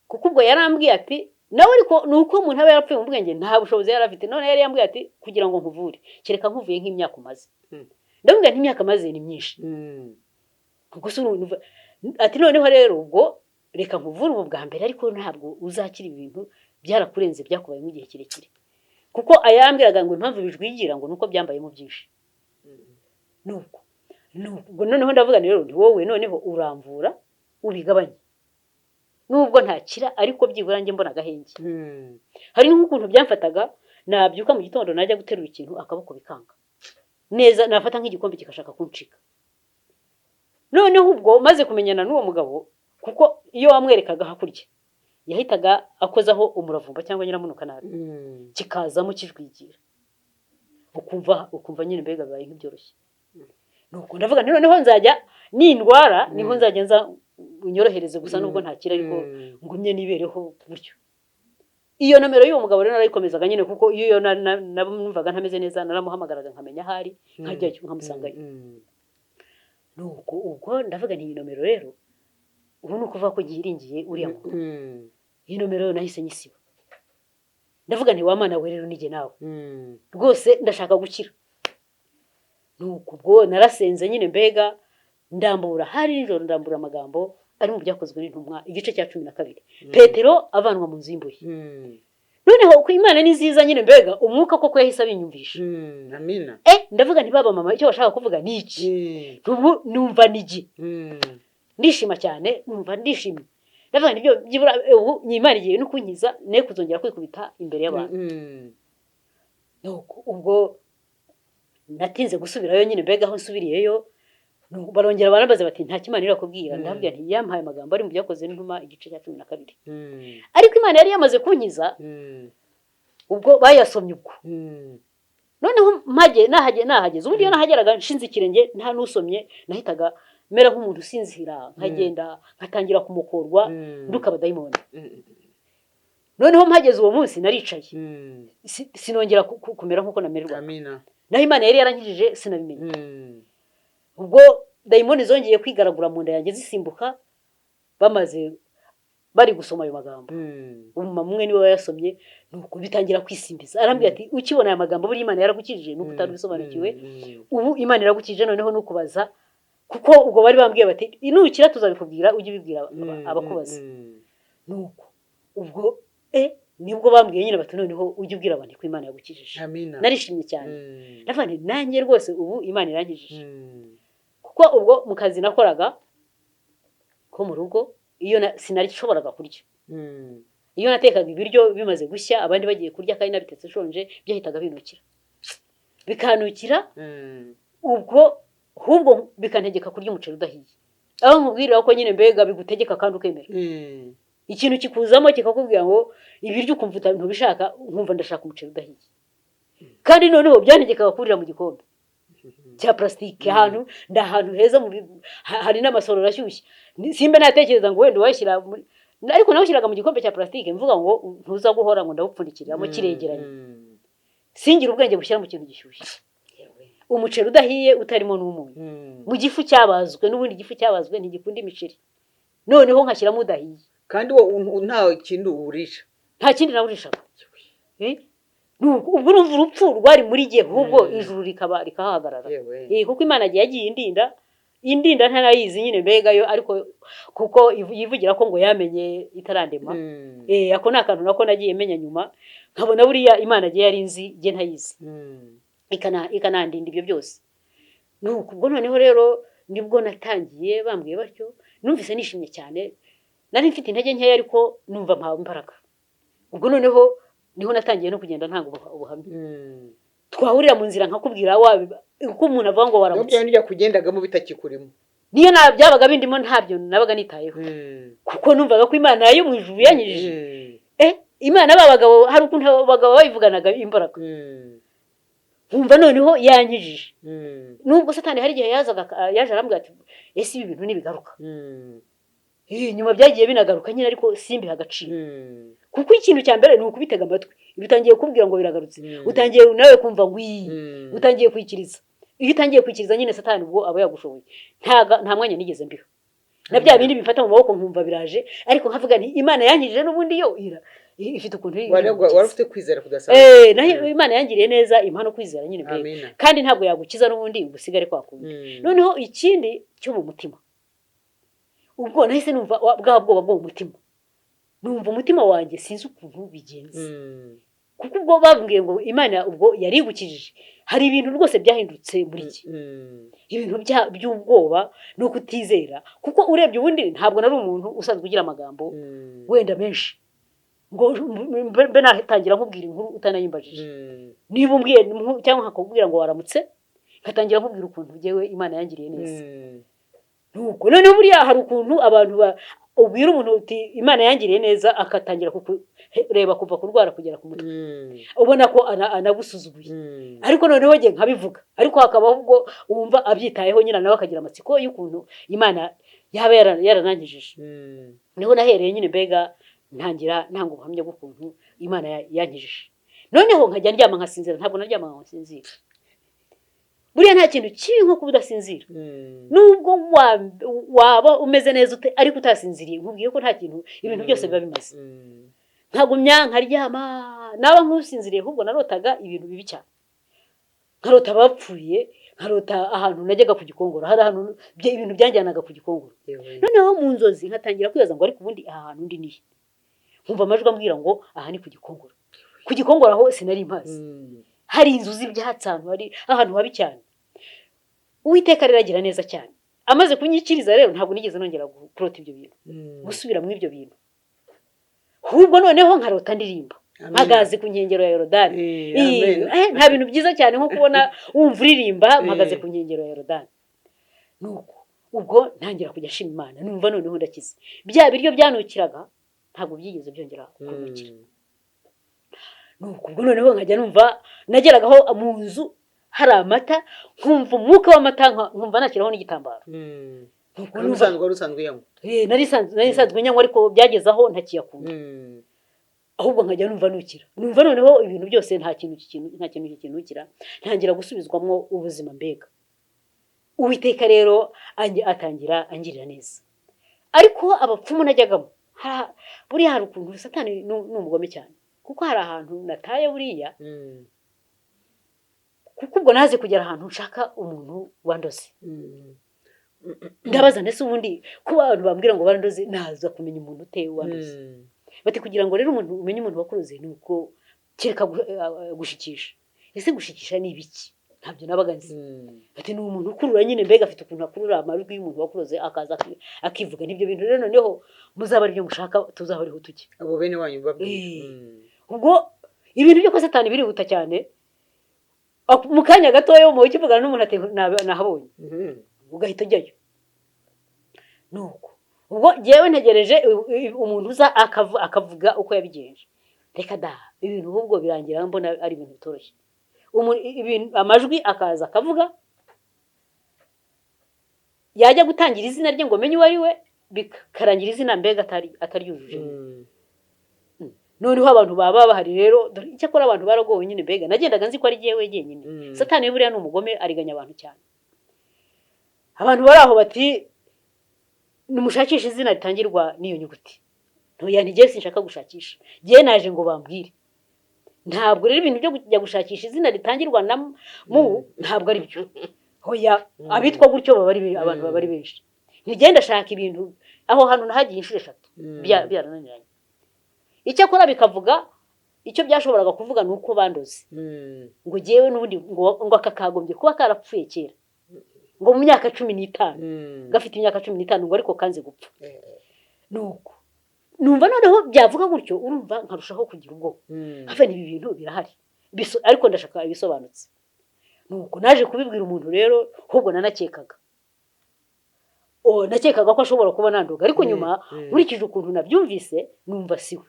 kuko ubwo yarambwiye ati nawe ariko nuko umuntu aba yarapfuye mu bwenge nta bushobozi yari afite none yari yambwiye ati kugira ngo nkuvure kereka nkuvuye nk'imyaka umaze ndavuga nti imyaka maze ni myinshi kuko ati noneho rero ubwo reka nkuvure ubu bwa mbere ariko ntabwo uzakira ibintu byarakurenze byakubayemo igihe kirekire kuko ayambwiraga ngo impamvu bijwigira ngo nuko byambayemo byinshi nuko noneho ndavuga rero ndi wowe noneho uramvura ubigabanye nubwo ntakira ariko byibura njye mbona agahenge hari n'ukuntu byamfataga nabyuka mu gitondo najya guterura ikintu akaboko bikanga neza nafata nk'igikombe kikashaka kuncika noneho ubwo maze kumenyana n'uwo mugabo kuko iyo wamwerekaga hakurya yahitaga akozaho umuravumba cyangwa nyiramunuka nabi kikazamo kijwigira ukumva nyine mbega bibaye nk'ibyoroshye nuko ndavuga nti noneho nzajya nindwara niho nzajya nza unyorohereze gusa nubwo ntakira ariko ngumye nibereho buryo iyo nomero y'uwo mugabo rero narayikomezaga nyine kuko iyo numvaga ntameze neza naramuhamagaraga nkamenya ahari nkajyayo nkamusangayo nuko ubwo ndavuga nti iyi nomero rero ubu ni ukuvuga ko gihiringiye uriya muntu iyi nomero nahise nyisiba ndavuga nti wamana we rero nige nawe rwose ndashaka gukira nuko ubwo narasenze nyine mbega ndambura hari nijoro ndambura amagambo ari mu byakozwe n'intumwa igice cya 12 Petero avanwa mu nzu y'imbohe noneho uko Imana ni nziza nyine mbega umwuka koko yahise abinyumvisha amina ndavuga nti baba mama icyo bashaka kuvuga ni iki ubu numva nigi ndishima cyane numva ndishimye ndavuga nibyo byibura ubu Imana igiye no kunkiza ne kuzongera kwikubita imbere y'abantu nuko ubwo natinze gusubirayo nyine mbega aho nsubiriyeyo barongera barambaza bati nta kimana irakubwira ndabwira nti yampaye amagambo ari mu byakoze n'intuma igice cya 12 ariko Imana yari yamaze kunkiza ubwo bayasomye ubwo noneho nahageze ubundi iyo nahageraga nshinze ikirenge nta nusomye nahitaga mera nk'umuntu usinzira nkagenda nkatangira kumukorwa nduka abadayimoni noneho mpageze uwo munsi naricaye sinongera kumera nk'uko namererwa naho Imana yari yarankijije sinabimenye ubwo dayimoni zongeye kwigaragura mu nda yanjye zisimbuka bari gusoma ayo magambo umumama umwe niwe yasomye nuko bitangira kwisimbiza arambwira ati ukibona aya magambo buri Imana yaragukijije nuko utabisobanukiwe ubu Imana yaragukijije noneho nukubaza kuko ubwo bari bambwiye bati inukira tuzabikubwira ujye bibwira abakubaza nuko ubwo nibwo bambwiye nyine bati noneho ujye ubwira abantu ko Imana yagukijije narishimye cyane ndavuga nti nanjye rwose ubu Imana irankijije kuko ubwo mu kazi nakoraga ko mu rugo iyo sinarishobora kurya iyo natekaga ibiryo bimaze gushya abandi bagiye kurya kandi nabitetse shonje byahitaga binukira bikanukira ubwo hubwo bikantegeka kurya umuceri udahiye aho nkubwira ko nyine mbega bigutegeka kandi ukemera ikintu kikuzamo kikakubwira ngo ibiryo ukumva utabishaka nkumva ndashaka umuceri udahiye kandi noneho byantegeka kurira mu gikombe cya plastike ahantu heza hari n'amasororo ashyushye simba natekereza ngo wenda washyira ariko nawushyiraga mu gikombe cya plastike mvuga ngo ntuza guhora ngo ndawupfundikiriramo kiregeranye singira ubwenge bushyira mu kintu gishyushye umuceri udahiye utarimo n'umunyu mu gifu cyabazwe n'ubundi gifu cyabazwe ntigikunda imiceri noneho nkashyiramo udahiye kandi nta kindi uburisha nta kindi nawurishaga ubwo urumva urupfu rwari muri gihe ahubwo ijuru rikahagarara kuko Imana yagiye indinda ntanayizi nyine mbega yo ariko kuko yivugira ko ngo yamenye itarandema ako ni akantu nako nagiye menya nyuma nkabona buriya Imana yagiye yari nzi je ntayizi ikanandinda ibyo byose nuko ubwo noneho rero nibwo natangiye bambwiye batyo numvise nishimye cyane nari mfite intege nkeya ariko numva mpawe imbaraga ubwo noneho niho natangiye no kugenda ntanga ubuhamya twahurira mu nzira nkakubwira uko umuntu avuga ngo waramutse nibyo kugendagamo bitakikurimo niyo byabaga bindimo ntabyo nabaga nitayeho kuko numvaga ko Imana yo mu ijuru yanyijije Imana babagabo hari ukuntu abagabo bayivuganaga imbaraga nkumva noneho yanyijije nubwo Satani hari igihe yaje arambwira ati ese ibi bintu nibigaruka nyuma byagiye binagaruka nyine ariko simbi hagaciro kuko ikintu cya mbere ni ukubitega amatwi bitangiye kubwira ngo biragarutse utangiye nawe kumva ngo utangiye kwikiriza iyo utangiye kwikiriza nyine satani ubwo aba yagushoboye nta mwanya nigeze mbiho na bya bindi bifata mu maboko nkumva biraje ariko nkavuga nti Imana yankijije n'ubundi yo ifite ukuntu wari ufite kwizera kudasanzwe naho Imana yangiriye neza impano kwizera nyine mbere kandi ntabwo yagukiza n'ubundi ugusigare kwakundi noneho ikindi cyo mu mutima ubwo nahise numva bwa bwoba bwo mu mutima numva umutima wanjye sinzi ukuntu bigenze kuko ubwo babwiye ngo Imana ubwo yari igukijije hari ibintu rwose byahindutse muri iki ibintu by'ubwoba no kutizera kuko urebye ubundi ntabwo nari umuntu usanzwe ugira amagambo wenda menshi ngo mbe natangira nkubwira inkuru utanayimbajije niba umbwiye cyangwa nkakubwira ngo waramutse ngatangira nkubwira ukuntu ngewe Imana yangiriye neza nuko none buriya hari ukuntu abantu ubwira umuntu uti Imana yangiriye neza akatangira kureba kuva kurwara kugera ku mutwe ubona ko anagusuzuguye ariko noneho nge nkabivuga ariko hakabaho ubwo wumva abyitayeho nyina nawe akagira amatsiko y'ukuntu Imana yaba yaranangijije niho nahereye nyine mbega ntanga ubuhamya bw'ukuntu Imana yankijije noneho nkajya ndyama nkasinzira ntabwo naryama nkasinzira buriya nta kintu kibi nko kuba udasinzira nubwo waba umeze neza ariko utasinziriye nkubwiye ko nta kintu ibintu byose biba bimaze nkagumya nkaryama naba nkusinziriye ahubwo narotaga ibintu bibi cyane nkarota bapfuye nkarota ahantu najyaga ku gikongoro hari ahantu ibintu byanjyanaga ku gikongoro noneho mu nzozi nkatangira kwibaza ngo ariko ubundi aha hantu ndi nihe nkumva amajwi ambwira ngo aha ni ku gikongoro aho sinari mpazi hari inzu z'ibyatsi ahantu habi cyane Uwiteka rero agira neza cyane amaze kunyikiriza rero ntabwo nigeze nongera kurota ibyo bintu gusubira mu ibyo bintu ahubwo noneho nkarota ndirimba mpagaze ku nkengero ya Yorodani nta bintu byiza cyane nko kubona wumva uririmba mpagaze ku nkengero ya Yorodani nuko ubwo ntangira kujya ashima Imana numva noneho ndakize bya biryo byanukiraga ntabwo byigeze byongera kunukira nuko ubwo noneho nkajya numva nageragaho mu nzu hari amata nkumva umwuka w'amata nkumva nakiraho n'igitambaro usanzwe yanywa nari nsanzwe nyanywa ariko byageze aho ntakiyakunda ahubwo nkajya numva nukira numva noneho ibintu byose nta kintu kikinukira ntangira gusubizwamo ubuzima mbega Uwiteka rero atangira angirira neza ariko abapfumu najyagamo buriya hari ukuntu satani ni umugome cyane kuko hari ahantu nataye buriya kuko ubwo naze kugera ahantu nshaka umuntu wandoze ndabaza ndetse ubundi kuba abantu bambwira ngo bandoze naza kumenya umuntu uteye wandoze bati kugira ngo rero umuntu umenye umuntu wakuroze ni uko kereka gushikisha ese gushikisha ni ibiki ntabyo nabaga nzi bati ni umuntu ukurura nyine mbega afite ukuntu akurura amajwi y'umuntu wakuroze akaza akivuga n'ibyo bintu rero noneho muzaba aribyo mushaka tuzahoreho tujye abo bene wanyu babwiye ubwo ibintu byo ko satani birihuta cyane mu kanya gatoya mu ukivugana n'umuntu nahabonye ugahita ujyayo nuko ubwo ngewe ntegereje umuntu uza akavuga uko yabigenje reka da ibintu ahubwo birangira mbona ari ibintu bitoroshye amajwi akaza akavuga yajya gutangira izina rye ngo menye uwo ari we bikarangira izina mbega ataryujuje noneho abantu baba bahari rero icyakora abantu baragowe nyine mbega nagendaga nzi ko ari jyewe jyenyine satani buriya ni umugome ariganya abantu cyane abantu bari aho bati numushakisha izina ritangirwa n'iyo nyuguti ntoya ntigiye sinshaka gushakisha giye naje ngo bambwire ntabwo rero ibintu byo kujya gushakisha izina ritangirwa na ntabwo ari byo hoya abitwa gutyo abantu baba ari benshi ntigenda ashaka ibintu aho hantu nahagiye inshuro 3 byarananiranye icyakora bikavuga icyo byashoboraga kuvuga nuko bandoze ngo jewe n'ubundi ngo akakagombye kuba karapfuye kera ngo mu myaka 15 gafite imyaka 15 ngo ariko kanze gupfa nuko numva noneho byavuga gutyo urumva nkarushaho kugira ubwo hafe nibi bintu birahari ariko ndashaka ibisobanutse nuko naje kubibwira umuntu rero ahubwo nanakekaga nakekaga ko ashobora kuba nandoga ariko nyuma nkurikije ukuntu nabyumvise numva siwe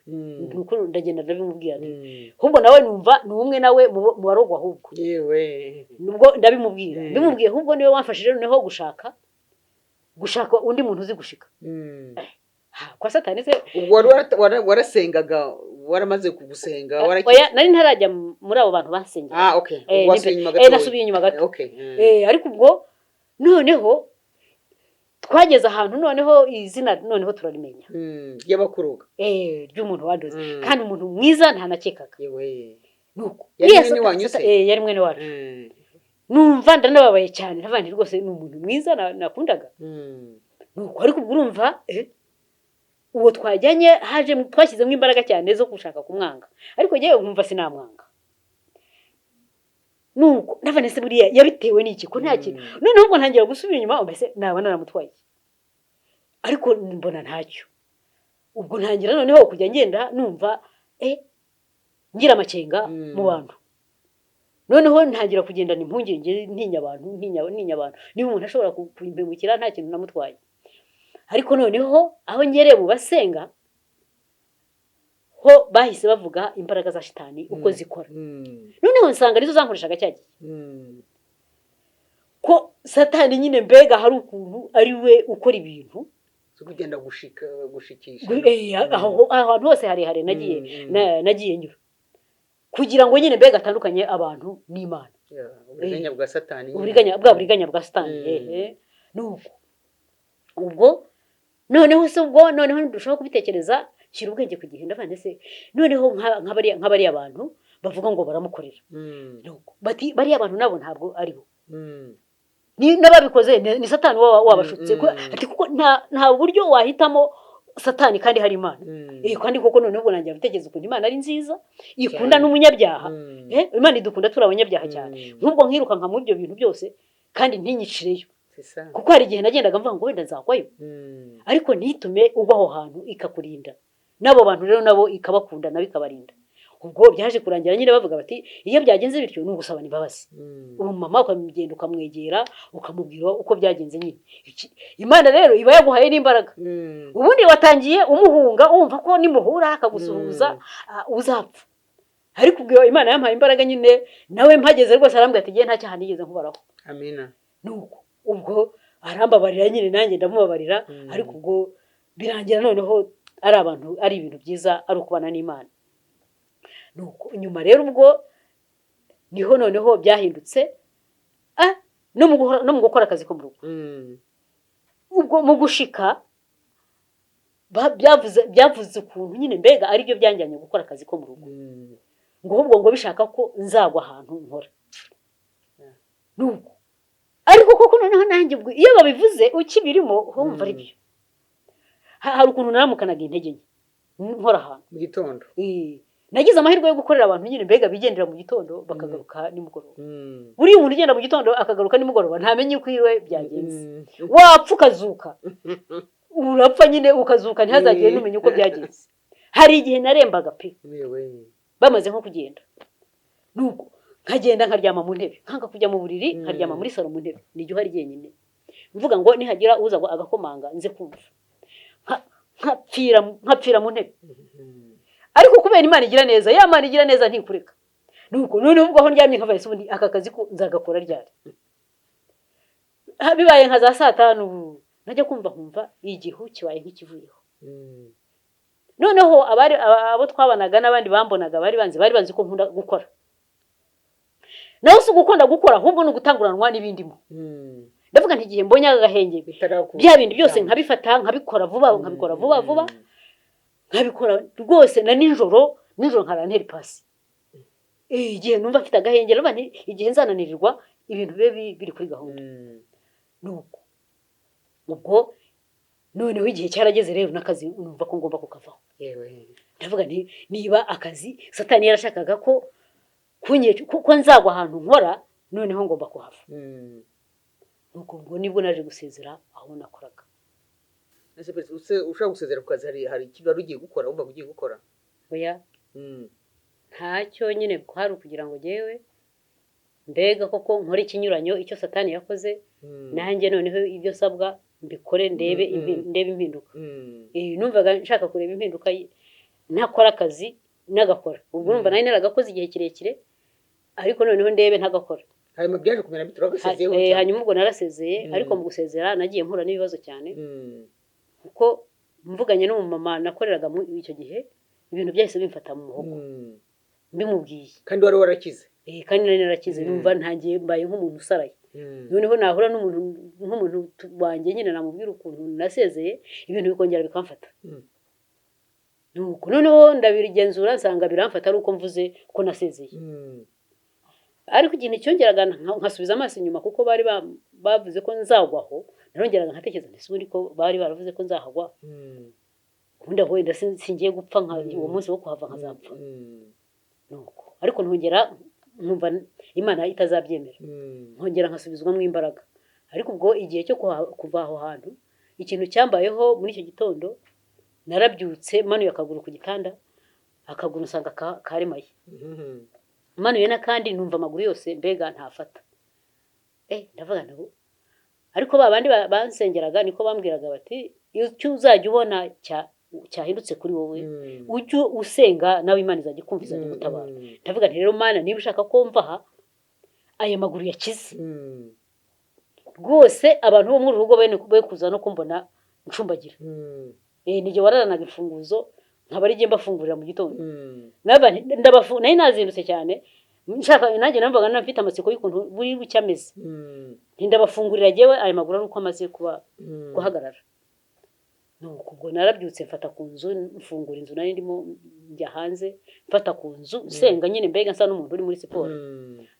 nuko ndagenda ndabimubwira ahubwo nawe numva ni umwe nawe mu barogwa ahubwo yewe nubwo ndabimubwira ndimubwiye ahubwo niwe wamfashije noneho gushaka undi muntu uzi gushika kwa satani se warasengaga waramaze kugusenga oya nari ntarajya muri abo bantu basengera okay wasubiye inyuma gato nasubiye inyuma gato okay ariko ubwo noneho twageze ahantu noneho izina noneho turarimenya y'abakuruga ry'umuntu wadoze kandi umuntu mwiza ntanakekaga yewe nuko yari mwene wanyu se yari mwene wacu numva ndanababaye cyane navandi rwose ni umuntu mwiza nakundaga nuko ariko ubwo urumva uwo twajyanye twashyizemo imbaraga cyane zo gushaka kumwanga ariko ngewe nkumva sinamwanga nuko ndavanese buriya yabitewe n'iki ko nta kintu noneho ubwo ntangira gusubira inyuma mbese naba naramutwaye ariko mbona ntacyo ubwo ntangira noneho kujya ngenda numva ngira amakenga mu bantu noneho ntangira kugendana impungenge ntinya abantu niba umuntu ashobora kumpemukira nta kintu namutwaye ariko noneho aho ngereye mu basenga ho bahise bavuga imbaraga za shitani uko zikora noneho nsanga nizo zankoreshaga cyagiye ko satani nyine mbega hari ukuntu ari we ukora ibintu zo kugenda gushikisha ahantu hose harehare nagiye nyura kugira ngo nyine mbega atandukanye abantu n'Imana uburiganya bwa satani buriganya bwa satani nuko ubwo noneho ndushaho kubitekereza shyira ubwenge ku gihe ndavande se noneho nk'abariya abantu bavuga ngo baramukorera bati bariya abantu nabo ntabwo aribo n'ababikoze ni satani wabashutse ati kuko nta buryo wahitamo satani kandi hari Imana kandi koko noneho ubwo nangira gutekereza ukuntu Imana ari nziza ikunda n'umunyabyaha Imana idukunda turi abanyabyaha cyane nk'ubwo nkirukanka muri ibyo bintu byose kandi ntinyicireyo kuko hari igihe nagendaga mvuga ngo wenda nzagwayo ariko ntitume uba aho hantu ikakurinda n'abo bantu rero nabo ikabakunda nabo ikabarinda ubwo byaje kurangira nyine bavuga bati iyo byagenze bityo ni ugusabana imbabazi uwo mama ukamugenda ukamwegera ukamubwira uko byagenze nyine Imana rero iba yaguhaye n'imbaraga ubundi watangiye umuhunga wumva ko nimuhura akagusuhuza uzapfa ariko ubwo Imana yampaye imbaraga nyine nawe mpageze rwose arambwira ati nta cyaha nigeze nkubaraho amina nuko ubwo arambabarira nyine nanjye ndamubabarira ariko ubwo birangira noneho ari ibintu byiza ari ukubana n'Imana nuko nyuma rero ubwo niho noneho byahindutse no mu gukora akazi ko mu rugo ubwo mu gushika byavuze ukuntu nyine mbega ari byo byanjyanye gukora akazi ko mu rugo ngo ahubwo ngo bishaka ko nzagwa ahantu nkora nuko ariko koko noneho nanjye ubwo iyo babivuze ukibirimo wumva ari byo hari ukuntu naramukanaga intege nke nkora ahantu mu gitondo nagize amahirwe yo gukorera abantu nyine mbega bigendera mu gitondo bakagaruka nimugoroba buriya umuntu ugenda mu gitondo akagaruka nimugoroba ntamenye uko iwe byagenze wapfa ukazuka urapfa nyine ukazuka ntihazagire n'umenye uko byagenze hari igihe narembaga pe bamaze nko kugenda nuko nkagenda nkaryama mu ntebe nkanga kujya mu buriri nkaryama muri salo mu ntebe nijye uhari jyenyine mvuga ngo nihagira uza agakomanga nze kumva nkapfira mu ntebe ariko kubera Imana igira neza ya Imana igira neza ntikureka nuko noneho ubwo aho ndyamye nkava ese ubundi aka kazi ko nzagakora ryari bibaye nka za 5 najya kumva igihu kibaye nk'ikivuyeho noneho abo twabanaga n'abandi bambonaga bari banzi ko nkunda gukora naho si gukunda gukora ahubwo no gutanguranwa n'ibindimo ndavuga nti igihe mbonye agahenge bya bindi byose nkabifata nkabikora vuba nkabikora rwose na nijoro nkarantera ipasi igihe numva mfite agahenge igihe nzananirirwa ibintu bibe biri kuri gahunda nuko ubwo noneho igihe cyarageze rero n'akazi numva ko ngomba kukavaho ndavuga nti niba akazi satani yarashakaga ko nzagwa ahantu nkora noneho ngomba kuhava nuko ubwo nibwo naje gusezera aho nakoraga ushaka gusezera ku kazi hari ikibazo ugiye gukora wumva ugiye gukora oya ntacyo nyine hari ukugira ngo ngewe mbega koko nkore ikinyuranyo icyo satani yakoze nanjye noneho ibyo sabwa mbikore ndebe impinduka numvaga nshaka kureba impinduka ntakora akazi nagakora ubwo numva nari naragakoze igihe kirekire ariko noneho ndebe ntagakora hanyuma byaje kumera bituragasezeye hanyuma ubwo narasezeye ariko mu gusezera nagiye mpura n'ibibazo cyane kuko mvuganye n'umumama nakoreraga mu icyo gihe ibintu byahise bimfata mu muhogo mbimubwiye kandi wari warakize kandi nari narakize numva ntangiye mbaye nk'umuntu usaraye noneho nahura n'umuntu nk'umuntu wanjye nyine namubwira ukuntu nasezeye ibintu bikongera bikamfata nuko noneho ndabigenzura nsanga biramfata ari uko mvuze ko nasezeye ariko ikintu cyongeraga nkasubiza amaso inyuma kuko bari bavuze ko nzagwaho narongeraga nkatekereza ndetse ubundi ko bari baravuze ko nzahagwa ubundi aho wenda singiye gupfa uwo munsi wo kuhava nkazapfa nuko ariko ntongera nkumva Imana itazabyemera nkongera nkasubizwamo imbaraga ariko ubwo igihe cyo kuva aho hantu ikintu cyambayeho muri icyo gitondo narabyutse manuye akaguru ku gitanda akaguru usanga karemaye manuye n'akandi numva amaguru yose mbega ntafata ndavuga nabo ariko babandi bansengeraga niko bambwiraga bati icyo uzajya ubona cyahindutse kuri wowe ujye usenga nawe Imana izajya ikumva izajya gutabara ndavuga nti rero Mana niba ushaka ko mva aha aya maguru yakize rwose abantu bo muri rugo be kuza no kumbona ncumbagira nijye wararanaga imfunguzo nkaba ari jye mbafungurira mu gitondo nari nazindutse cyane nshaka nanjye namvaga nafite amatsiko y'ukuntu buri bucyameze ndabafungurira jyewe aya maguru ari uko amaze guhagarara nuko ubwo narabyutse mfata ku nzu mfungura inzu nari ndimo njya hanze mfata ku nzu nsenga nyine mbega nsa n'umuntu uri muri siporo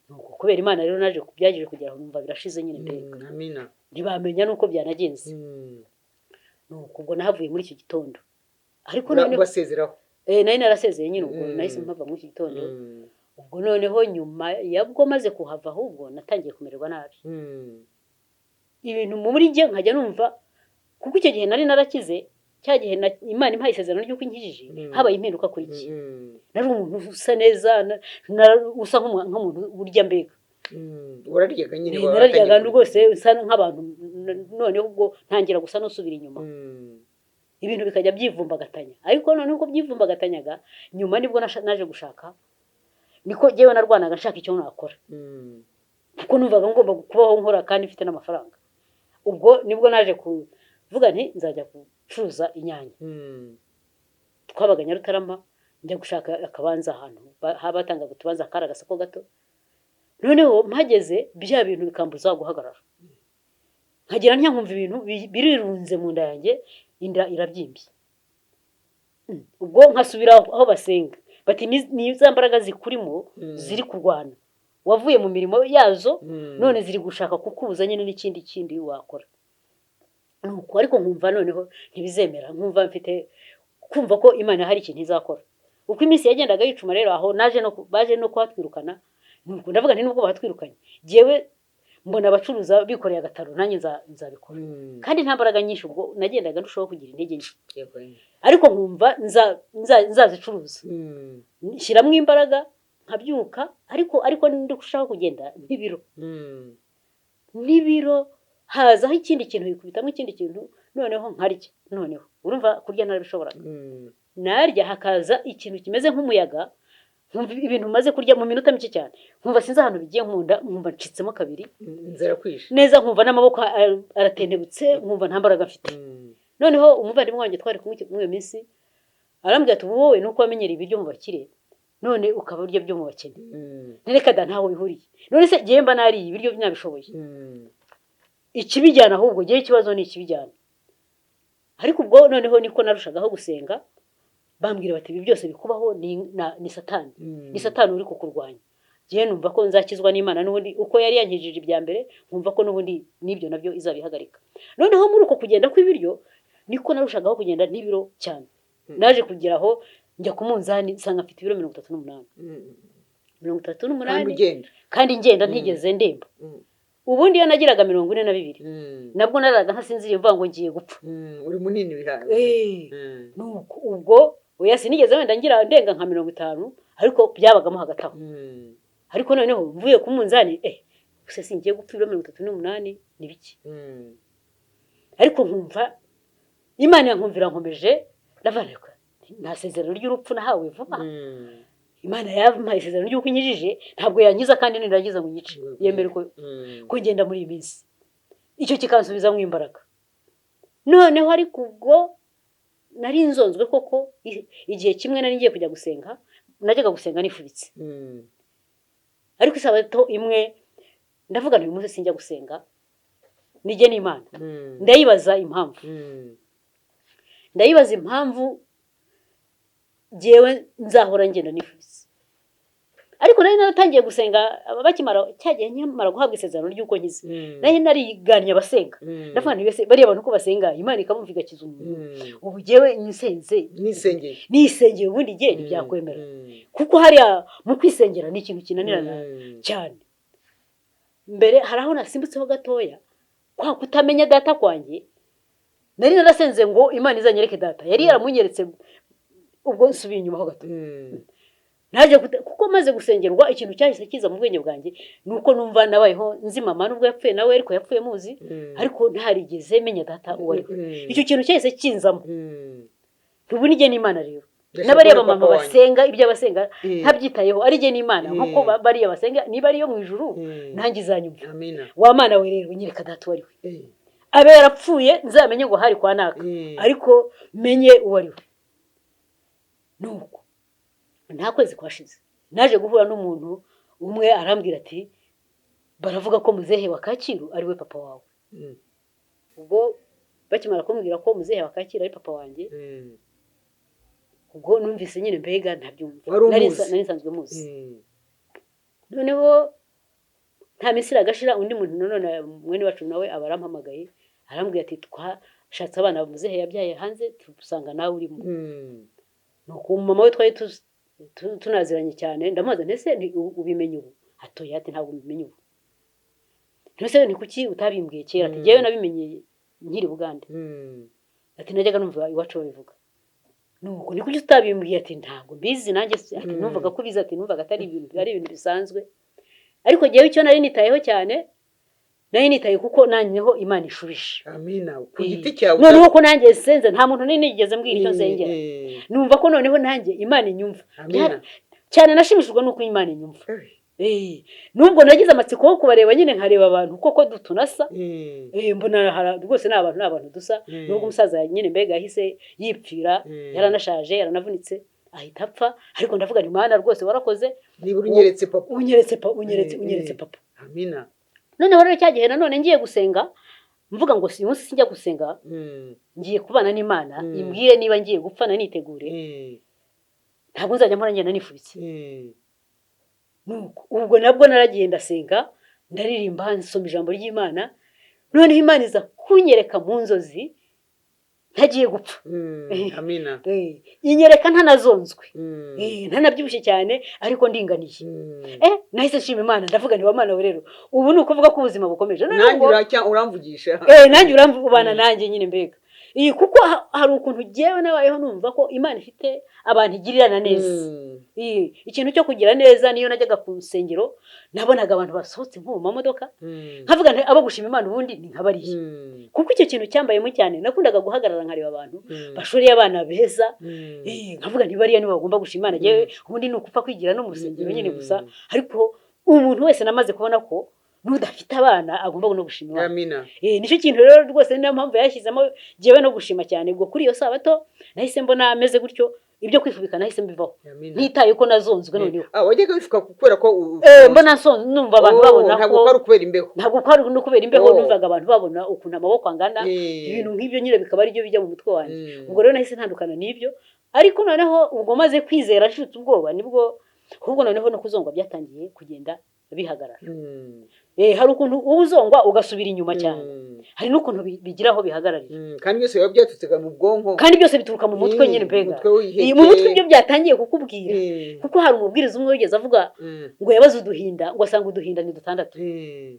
nuko kubera Imana rero naje kubyagije kugera aho numva birashize nyine mbega amina ntibamenya nuko byanagenze nuko ubwo nahavuye muri icyo gitondo ariko noneho basezeraho nari narasezeye nyine ubwo nahise mpava muri icyo gitondo ubwo noneho nyuma yabwo maze kuhava ahubwo natangiye kumererwa nabi ibintu muri njye nkajya numva kuko icyo gihe nari narakize cya gihe Imana impaye isezerano ry'uko inkijije habaye impinduka kuri iki nari umuntu usa neza usa nk'umuntu burya mbega uraryaga nyine nararyaga rwose usa nk'abantu noneho ubwo ntangira gusa n'usubira inyuma ibintu bikajya byivumbagatanya ariko noneho uko byivumbaгаtanyaga nyuma nibwo naje gushaka niko jyewe narwanaga nshaka icyo nakora kuko numvaga ngomba kubaho nkora kandi mfite n'amafaranga ubwo nibwo naje kuvuga nti nzajya gucuruza inyanya twabaga Nyarutarama njya gushaka akabanza ahantu habatangaga utubanza kari agasako gato noneho mpageze bya bintu bikambuza guhagarara nkagira nkumva ibintu birirunze mu nda yanjye inda irabyimbye ubwo nkasubira aho basenga bati ni za mbaraga zikurimo ziri kurwana wavuye mu mirimo yazo none ziri gushaka kukubuza nyine n'ikindi wakora nuko ariko nkumva noneho ntibizemera nkumva mfite kumva ko Imana hari ikintu izakora uko iminsi yagendaga yicuma rero aho baje no kuhatwirukana nuko ndavuga nti nubwo bahatwirukanye jewe mbona abacuruza bikoreye agataro nanjye nzabikora kandi nta mbaraga nyinshi ubwo nagendaga ndushaho kugira intege nke ariko nkumva nzazicuruza nshyiramo imbaraga nkabyuka ariko ndushaho kugenda n'ibiro hazaho ikindi kintu bikubitamo ikindi kintu noneho nkarya noneho urumva kurya narabishoboraga narya hakaza ikintu kimeze nk'umuyaga nkumva ibintu maze kurya mu minota mike cyane nkumva sinzi ahantu bigiye nkunda nkumva ncitsemo kabiri nzara kwisha neza nkumva n'amaboko aratendebutse nkumva nta mbaraga mfite noneho umuvandimwe wanjye twari kumwe muri iyo minsi arambwira ati wowe nuko wamenyera ibiryo mu bakire none ukaba urya byo mu bakene reka da ntaho bihuriye none se giye mba nariye ibiryo nabishoboye ikibijyana ahubwo giye ikibazo ni ikibijyana ariko ubwo noneho niko narushagaho gusenga bambwira bati ibi byose bikubaho ni satani ni satani uri kukurwanya giye numva ko nzakizwa n'Imana n'ubundi uko yari yankijije ibya mbere nkumva ko n'ubundi nibyo nabyo izabihagarika noneho muri uko kugenda kw'ibiryo niko narushagaho kugenda n'ibiro cyane naje kugeraho njya ku munzani nsanga mfite ibiro 38 38 kandi ngenda ntigeze ndemba ubundi yo nagiraga 42 nabwo naraga ntasinziriye mvuga ngo ngiye gupfa uri munini bihaye nuko ubwo oya sinigeze wenda ngira ndenga nka 50 ariko byabagamo hagati aho ariko noneho mvuye ku munzani use singiye gupfa ibiro 38 ni biki ariko nkumva Imana yankumvira nkomeje ndavaneka nasezerano ry'urupfu nahawe vuba Imana yampaye isezerano ry'uko inyijije ntabwo yankiza kandi niragiza ngo nyice yemere ko ngenda muri iyi minsi icyo kikansubiza mu imbaraga noneho ari kubwo nari nzonzwe koko igihe kimwe nari ngiye kujya gusenga najyaga gusenga nifubitse ariko isabato imwe ndavuga uyu munsi sinjya gusenga nige n'Imana ndayibaza impamvu jewe nzahora ngenda nifubitse ariko nari naratangiye gusenga bakimara cyagiye nyamara guhabwa isezerano ry'uko nkize nariganye abasenga ndavuga nti bari abantu ko basenga Imana ikamumva igakiza umuntu ubu jewe nisengeye ubundi gihe ntibyakwemera kuko hariya mu kwisengera ni ikintu kinanirana cyane mbere haraho nasimbutseho gatoya kwa kutamenya data kwanjye nari narasenze ngo Imana izanyereke data yari yaramunyeretse ubwo nsubiye inyuma ho gato naje kuko maze gusengerwa ikintu cyahise kiza mu bwenge bwanjye nuko numva nabayeho nzi mama nubwo yapfuye nawe ariko yapfuye muzi ariko ntarigeze menya data uwo ari icyo kintu cyahise kinzamo ubu nige n'Imana rero n'abariya mama basenga ibyo abasenga ntabyitayeho ari je n'Imana nkuko bariya basenga niba ari yo mu ijuru nanjye izanyumva wa Mana we rero nyereka data wari we abe yarapfuye nzamenye ngo hari kwa naka ariko menye uwo ari we nuko nta kwezi kwashize naje guhura n'umuntu umwe arambwira ati baravuga ko muzehe wa Kacyiru ari we papa wawe ubwo bakimara kumbwira ko muzehe wa Kacyiru ari papa wanjye ubwo numvise nyine mbega ntabyumva nari nsanzwe muzi noneho nta misira gashira undi muntu none mwene wacu nawe abarampamagaye arambwira ati twashatse abana muzehe yabyaye hanze tubusanga nawe urimo nuko mama we twari tunaziranye cyane ndamubaza ntese ubimenye ubu atoya ati ntabwo ubimenye ubu ntese ni kuki utabimbwiye kera ati jewe nabimenye nkiri Bugande ati najyaga numva iwacu babivuga nuko ni kuki utabimbwiye ati ntabwo mbizi nanjye ati numvaga ko biza ati numvaga atari ibintu bisanzwe ariko jewe icyo nari nitayeho cyane nari nitaye kuko nanyeho Imana ishubishe amina ku giti cyawe noneho ko nanjye senze nta muntu nigeze mbwira icyo nsengera numva ko noneho nanjye Imana inyumva cyane nashimishijwe nuko Imana inyumva nubwo nagize amatsiko yo kubareba nyine nkareba abantu koko dutunasa mbona rwose n'abantu dusa nubwo umusaza nyine mbega yahise yipfira yaranashaje yaranavunitse ahita apfa ariko ndavuga nti Imana rwose warakoze niba unyeretse papa unyeretse papa amina noneho rero cyagihe nanone ngiye gusenga mvuga ngo si umunsi sinjya gusenga ngiye kubana n'Imana imbwire niba ngiye gupfa na nitegure ntabwo nzajya mpora ngenda nifubitse ubwo nabwo naragiye ndasenga ndaririmba nsoma ijambo ry'Imana noneho Imana iza kunyereka mu nzozi ntagiye gupfa amina inyereka ntanazonzwe ntanabyibushye cyane ariko ndinganiye nahise nshima Imana ndavuga nti wa Mana we rero ubu ni ukuvuga ko ubuzima bukomeje nanjye uramvugisha nanjye urambana nanjye nyine mbega kuko hari ukuntu jewe nabayeho numva ko Imana ifite abantu igirirana neza ikintu cyo kugira neza niyo najyaga ku nsengero nabonaga abantu basohotse nko mu mamodoka nkavuga nti abo gushima Imana ubundi ni nkabariye kuko icyo kintu cyambayemo cyane nakundaga guhagarara nkareba abantu bashoreye abana beza nkavuga nti bariya ni bagomba gushima Imana jewe ubundi ni ukupfa kwigira no mu rusengero nyine gusa ariko umuntu wese namaze kubona ko n'udafite abana agomba no gushima amina nicyo kintu rero rwose niyo mpamvu yashyizemo jewe no gushima cyane ubwo kuri iyo sabato nahise mbona ameze gutyo ibyo kwifubika nahise mbivaho ntitaye ko nazonzwe noneho wajyaga wifuka kubera ko mbona numva abantu babona ko ntabwo kwari kubera imbeho ntabwo kwari no kubera imbeho numvaga abantu babona ukuntu amaboko angana ibintu nk'ibyo nyine bikaba ari byo bijya mu mutwe wanjye ubwo rero nahise ntandukana n'ibyo ariko noneho ubwo maze kwizera nshutse ubwoba nibwo ahubwo noneho no kuzongwa byatangiye kugenda bihagarara hari ukuntu uzongwa ugasubira inyuma cyane hari n'ukuntu bigiraho bihagararira kandi byose biba byatutse mu bwonko kandi byose bituruka mu mutwe nyine mbega mu mutwe ibyo byatangiye kukubwira kuko hari umubwiriza umwe wigeze avuga ngo yabaze uduhinda ngo asanga uduhinda ni 6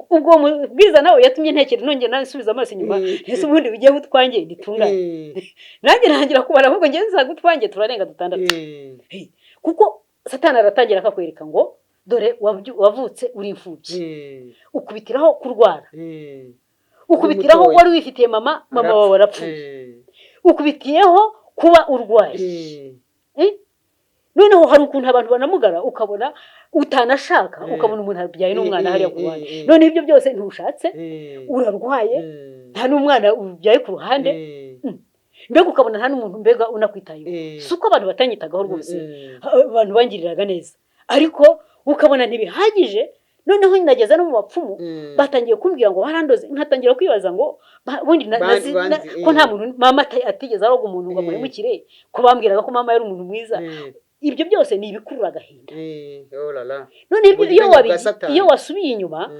ubwo mubwiriza nawe yatumye ntekera nongera nasubiza amaso inyuma ese ubundi bigiye gutwange nditunganye nanjye ntangira kubara ahubwo ngenzi zagutwange turarenga 6 kuko Satani aratangira akakwereka ngo dore wavutse uri imfubyi ukubitiraho kurwara ukubitiraho wari wifitiye mama wawe warapfuye ukubitiyeho kuba urwaye noneho hari ukuntu abantu banamugara ukabona utanashaka ukabona umuntu abyaye n'umwana hariya ku ruhande none ibyo byose ntushatse urarwaye nta n'umwana ubyaye ku ruhande mbega ukabona nta n'umuntu mbega unakwitayeho si uko abantu batanyitagaho rwose abantu bangiriraga neza ariko ukabona ntibihagije noneho nageza no mu bapfumu batangiye kumbwira ngo barandoze nkatangira kwibaza ngo ubundi ko nta muntu mama atigeze aroga umuntu ngo amuhemukire ko bambwiraga ko mama yari umuntu mwiza ibyo byose ni ibikurura agahinda none iyo wasubiye inyuma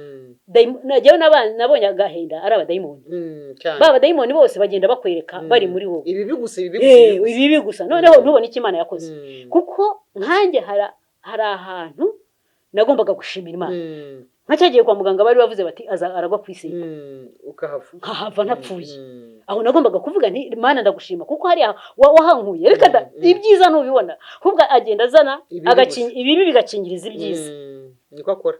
najyayo nabonye agahinda ari abadayimoni ba badayimoni bose bagenda bakwereka bari muri wowe ibibi gusa noneho ntubone icyo Imana yakoze kuko nkanjye hari ahantu nagombaga gushimira Imana nkacyagiye kwa muganga bari bavuze bati aragwa ku isi nkahava ntapfuye aho nagombaga kuvuga nti Imana ndagushima kuko hari wahankuye reka da ibyiza ntubibona ahubwo agenda azana ibibi bigakingiriza ibyiza niko akora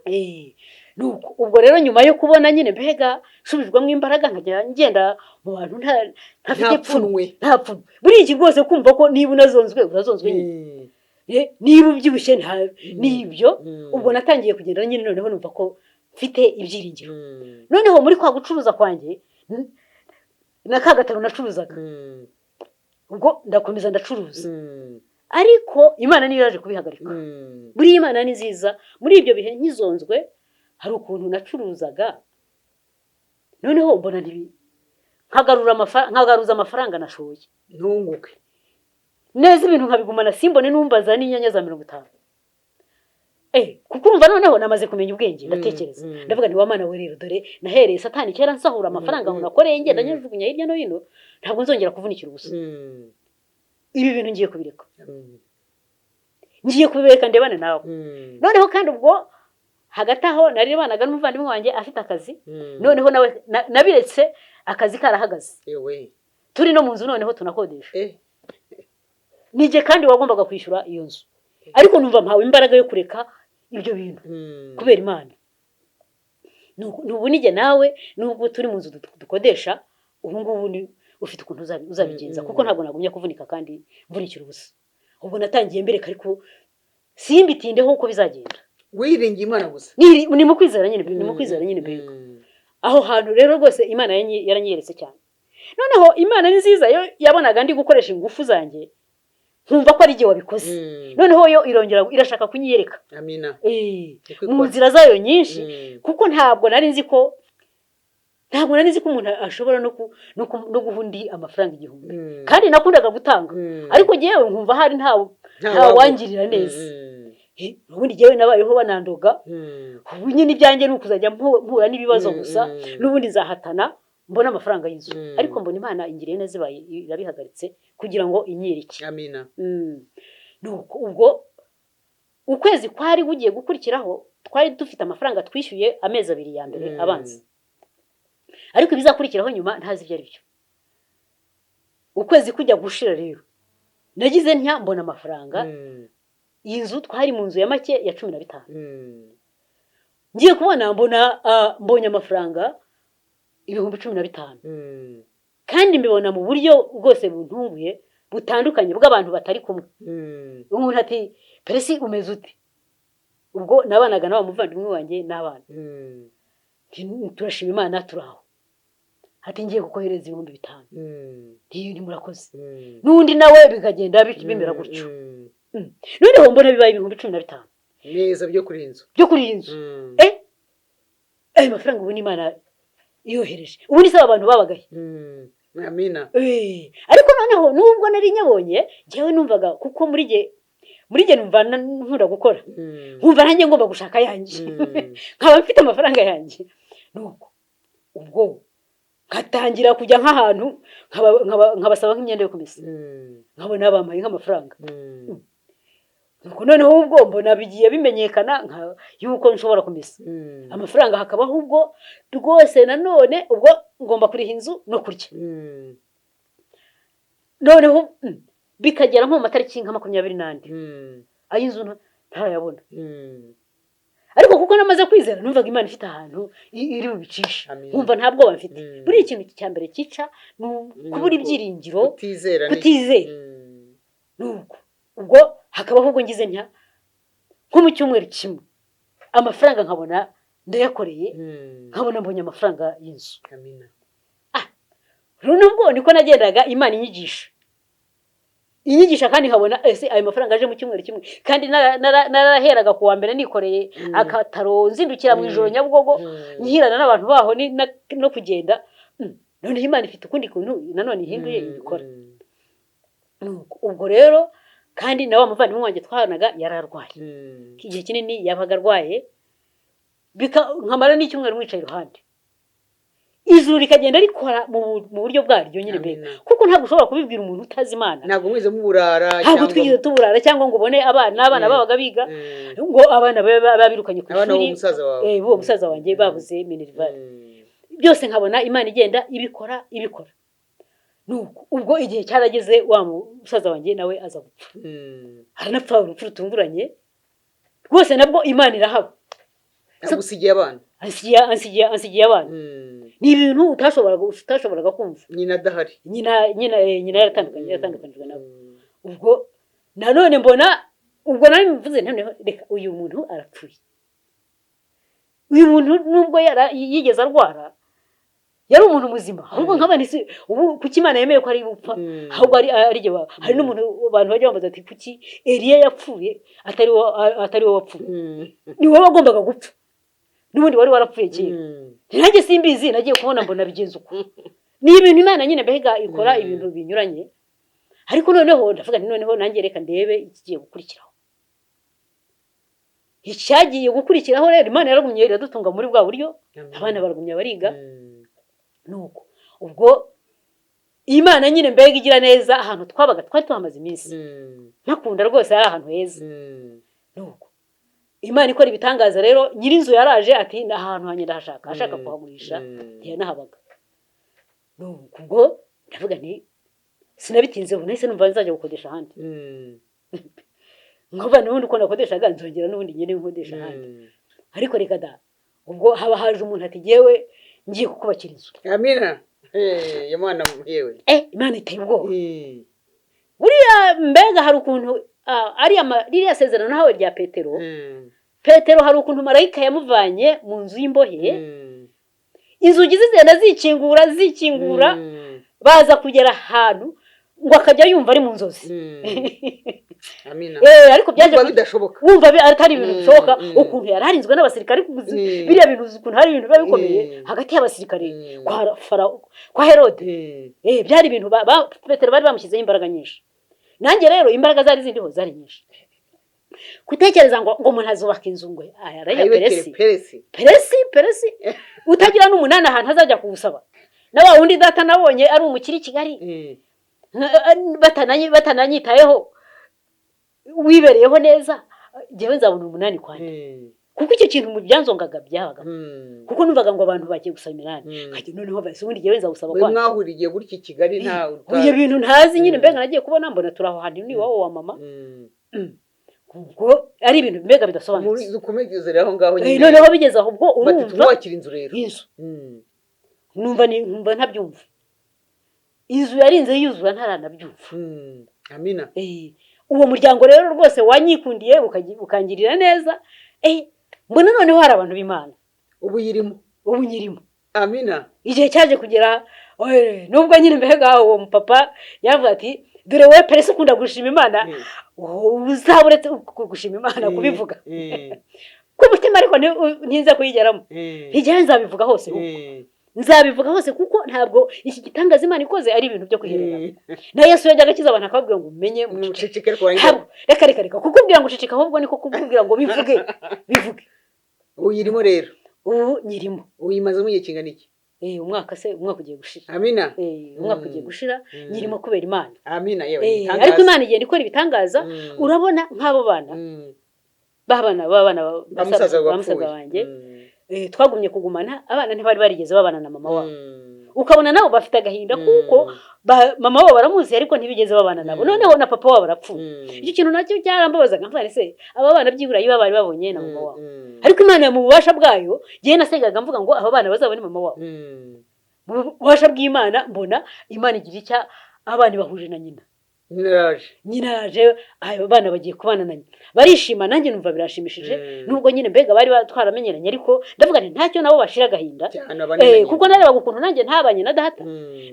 ubwo rero nyuma yo kubona nyine mbega shubijwemo imbaraga nkajya ngenda mu bantu ntafite pfunwe nta pfunwe buri iki rwose kumva ko niba urazonzwe nyine niba ubyibushye nibyo ubwo natangiye kugenda nyine noneho numva ko mfite ibyiringiro noneho muri kwa gucuruza kwanjye na ka gataro nacuruzaga ubwo ndakomeza ndacuruza ariko Imana niyo yaje kubihagarika buri Imana ni nziza muri ibyo bihe nkizonzwe hari nacuruzaga noneho mbona nkagaruza amafaranga nashoye ntunguke neza ibintu nkabigumana simbone numbaza n'inyanya za 50 kuko urumva noneho namaze kumenya ubwenge ndatekereza ndavuga nti wamana we rero dore nahereye satani kera nsahura amafaranga ngo nakoreye ngenda nyajugunya hirya no hino ntabwo nzongera kuvunikira ubusa ibi bintu ngiye kubireka ndebane nawe noneho kandi ubwo hagati aho nari banaga n'umuvandimwe wanjye afite akazi noneho nawe nabiretse akazi karahagaze turi no mu nzu noneho tunakodesha nije kandi wagombaga kwishyura iyo nzu ariko numva mpawe imbaraga yo kureka ibyo bintu kubera Imana nubunije nawe nubwo turi mu nzu dukodesha ubu ngubu ufite ukuntu uzabigenza kuko ntabwo nagumya kuvunika kandi mvunikira ubusa ubwo natangiye mbereka ariko simbitindeho uko bizagenda wiringiye Imana gusa ni mu kwizera nyine mbega aho hantu rero rwose Imana yaranyeretse cyane noneho Imana ni nziza yo yabonaga ndi gukoresha ingufu zanjye nkumva ko ari igihe wabikoze noneho yo irongera irashaka kunyiyereka amina mu nzira zayo nyinshi kuko ntabwo nari nzi ko umuntu ashobora no guha undi amafaranga 1000 kandi nakundaga gutanga ariko jewe nkumva hari nta wangirira neza ubundi jewe nabayeho banandoga ubu nyine ibyanjye ni ukuzajya mpura n'ibibazo gusa n'ubundi nzahatana mbona amafaranga y'inzu ariko mbona Imana ingiriye neza irabihagaritse kugira ngo inyirike amina ubwo ukwezi kwari gugiye gukurikiraho twari dufite amafaranga twishyuye amezi 2 ya mbere abanza ariko ibizakurikiraho nyuma ntazi ibyo ari byo ukwezi kujya gushira rero nagize mbona amafaranga y'inzu twari mu nzu ya make ya 15 ngiye kubona mbonye amafaranga 15,000 kandi mbibona mu buryo bwose buntunguye butandukanye bw'abantu batari kumwe umuntu ati peresi umeze ute ubwo nabanaga nawe muvandimwe wanjye n'abana turashima Imana turaho ati ngiye kukohereza 5,000 ndi murakoze n'undi nawe bikagenda bimera gutyo noneho mbona bibaye 15,000 neza byo kuri inzu ayo mafaranga ubu ni Imana yohereje ubu ni abantu babagaye amina ariko noneho nubwo nari nyabonye jewe numvaga kuko muri je numva nkunda gukora nkumva nanjye ngomba gushaka yanjye nkaba mfite amafaranga yanjye nuko ubwo ngatangira kujya nk'ahantu nkabasaba nk'imyenda yo kumesa nkabona bampaye nk'amafaranga nuko noneho ubwo mbona bigiye bimenyekana yuko nshobora kumesa amafaranga hakabaho ubwo rwose nanone ubwo ngomba kuriha inzu no kurya noneho bikagera nko mu matariki nka 24 ay'inzu ntarayabona ariko kuko namaze kwizera numvaga Imana ifite ahantu iri bubicisha nkumva ntabwo bamfite buri ikintu cya mbere kica kubura ibyiringiro kutizera nuko ubwo hakabaho ubwo ngize nko mu cyumweru kimwe amafaranga nkabona ndayakoreye nkabona mbonye amafaranga y'inzu nubwo niko nagendaga Imana inyigisha kandi nkabona ese ayo mafaranga aje mu cyumweru kimwe kandi naraheraga ku wa mbere nikoreye akataro nzindukira mu ijoro Nyabugogo nkirana n'abantu baho no kugenda none Imana ifite ukundi kuntu nanone ihinduye ibikora ubwo rero kandi nawe umuvandimwe wanjye twahanaga yararwaye igihe kinini yabaga arwaye nkamara n'icyumweru mwicaye iruhande ijuru rikagenda rikora mu buryo bwaryo nyine mbega kuko ntabwo ushobora kubibwira umuntu utazi Imana ntabwo mwize muburara ntabwo twigize tuburara cyangwa ngo ubone abana babaga biga ngo abana babirukanye ku ishuri uwo musaza wanjye babuze minerval byose nkabona Imana igenda ibikora ubwo igihe cyarageze wa musaza wanjye nawe aza gupfa aranapfa urupfu rutunguranye rwose nabwo Imana irahaba agusigiye abana ansigiye abana ni ibintu utashoboraga kumva nyina adahari nyina yaratandukanijwe nabo ubwo nanone mbona ubwo nari mvuze noneho reka uyu muntu arapfuye uyu muntu nubwo yigeze arwara yari umuntu muzima ahubwo nk'abana isi ubu kuki Imana yemeye ko ari bupfa ahubwo ari je hari n'umuntu abantu bajya bambaza ati kuki Eliya yapfuye atari we wapfuye ni wowe wagombaga gupfa n'ubundi wari warapfuye kera nanjye simbizi nagiye kubona mbona bigenze uko ni ibintu Imana nyine mbega ikora ibintu binyuranye ariko noneho ndavuga nti noneho nanjye reka ndebe ikigiye gukurikiraho icyagiye gukurikiraho rero Imana yaragumye iradutunga muri bwa buryo abana baragumya bariga nuko ubwo Imana nyine mbega igira neza ahantu twabaga twari tuhamaze iminsi nakunda rwose ari ahantu heza nuko Imana ikora ibitangaza rero nyirinzu yaraje ati ahantu hanye ndahashaka ashaka kuhagurisha ntiyanahabaga ubwo ndavuga nti sinabitinze nahise numva nzajya gukodesha ahandi nkaba n'ubundi uko nakodeshaga nzongera n'ubundi nyine nkodesha ahandi ariko reka da ubwo haba haje umuntu ati yewe ngiye kukubakira inzu Amina Imana yewe Imana iteye ubwoba buriya mbega hari ukuntu ririya sezerano nawe rya Petero hari ukuntu marayika yamuvanye mu nzu y'imbohe inzugi zigenda zikingura baza kugera ahantu ngo akajya yumva ari mu nzozi Amina ariko byaje bidashoboka wumva atari ibintu bishoboka ukuntu yararinzwe n'abasirikare biriya bintu ukuntu hari ibintu biba bikomeye hagati y'abasirikare kwa Herode byari ibintu Petero bari bamushyizeho imbaraga nyinshi nanjye rero imbaraga zari zindiho zari nyinshi kutekereza ngo umuntu azubaka inzu ngo peresi utagira n'umunani ahantu azajya kuwusaba na wa wundi data nabonye ari umukiri i Kigali batananyitayeho wibereyeho neza njyewe nzabona umunani kwanjye kuko icyo kintu mu byanzongaga byabaga kuko numvaga ngo abantu bagiye gusaba iminani kajya noneho base ubundi njyewe nzawusaba kwanjye mwahuriye gutya i Kigali ibyo bintu ntazi nyine mbega nagiye kubona mbona turaho hantu ni wowe wa mama ubwo ari ibintu mbega bidasobanutse dukomeze rero aho ngaho noneho bigeze aho ubwo urumva wakira inzu rero numva ntabyumva inzu yarinze yuzura ntaranabyumva Amina uwo muryango rero rwose wanyikundiye ukangirira neza mbona noneho hari abantu b'Imana ubu nyirimo Amina igihe cyaje kugera nubwo nyine mbega uwo mupapa yavuga ati dore we perese ukunda gushima Imana uzaburetse gushima Imana kubivuga ku mutima ariko ntinze kuyigeramo igihe nzabivuga hose nzabivuga hose kuko ntabwo iki gitangaza Imana ikoze ari ibintu byo kwiherera na Yesu yajyaga akiza abantu akabwira ngo umenye muceceke reka kukubwira ngo uceceka ahubwo niko kubwira ngo bivuge uyirimo rero nyirimo uyimaze mu gihe kingana iki umwaka ugiye gushira Amina umwaka ugiye gushira nyirimo kubera Imana Amina yewe ariko Imana igenda ikora ibitangaza urabona nk'abo bana bamusaza wanjye twagumye kugumana abana ntibari barigeze babana na mama wabo ukabona nabo bafite agahinda kuko mama wabo baramuzi ariko ntibigeze babana nabo noneho na papa wabo barapfuye icyo kintu nacyo cyarambabazaga mvane se aba bana byibura yiba bari babonye na mama wabo ariko Imana mu bubasha bwayo gihe nasengaga mvuga ngo aba bana bazabone mama wabo mu bubasha bw'Imana mbona Imana igira icya abana bahuje na nyina nyina yaje abo bana bagiye kubana na nyina barishima nanjye numva birashimishije nubwo nyine mbega bari twaramenyeranye ariko ndavuga nti ntacyo nabo bashira agahinda kuko nareba ukuntu nanjye ntabanye na data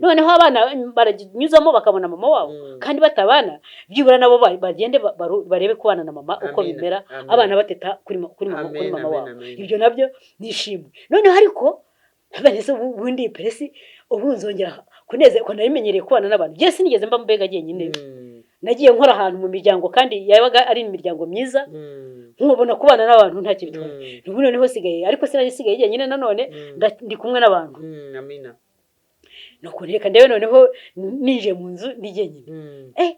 noneho abana baranyuzamo bakabona mama wabo kandi batabana byibura nabo bagende barebe kubana na mama uko bimera abana bateta kuri mama wabo ibyo nabyo nishimwe noneho ariko abanese ubundi peresi ubu nzongera kuneze ko narimenyereye kubana n'abantu je sinigeze mba mbega nyine nagiye nkora ahantu mu miryango kandi yabaga ari imiryango myiza nkubona kubana n'abantu nta kintu n'ubu noneho sigaye ariko sinagisigaye nyine nanone ndi kumwe n'abantu amina nuko reka ndebe noneho nije mu nzu nije nyine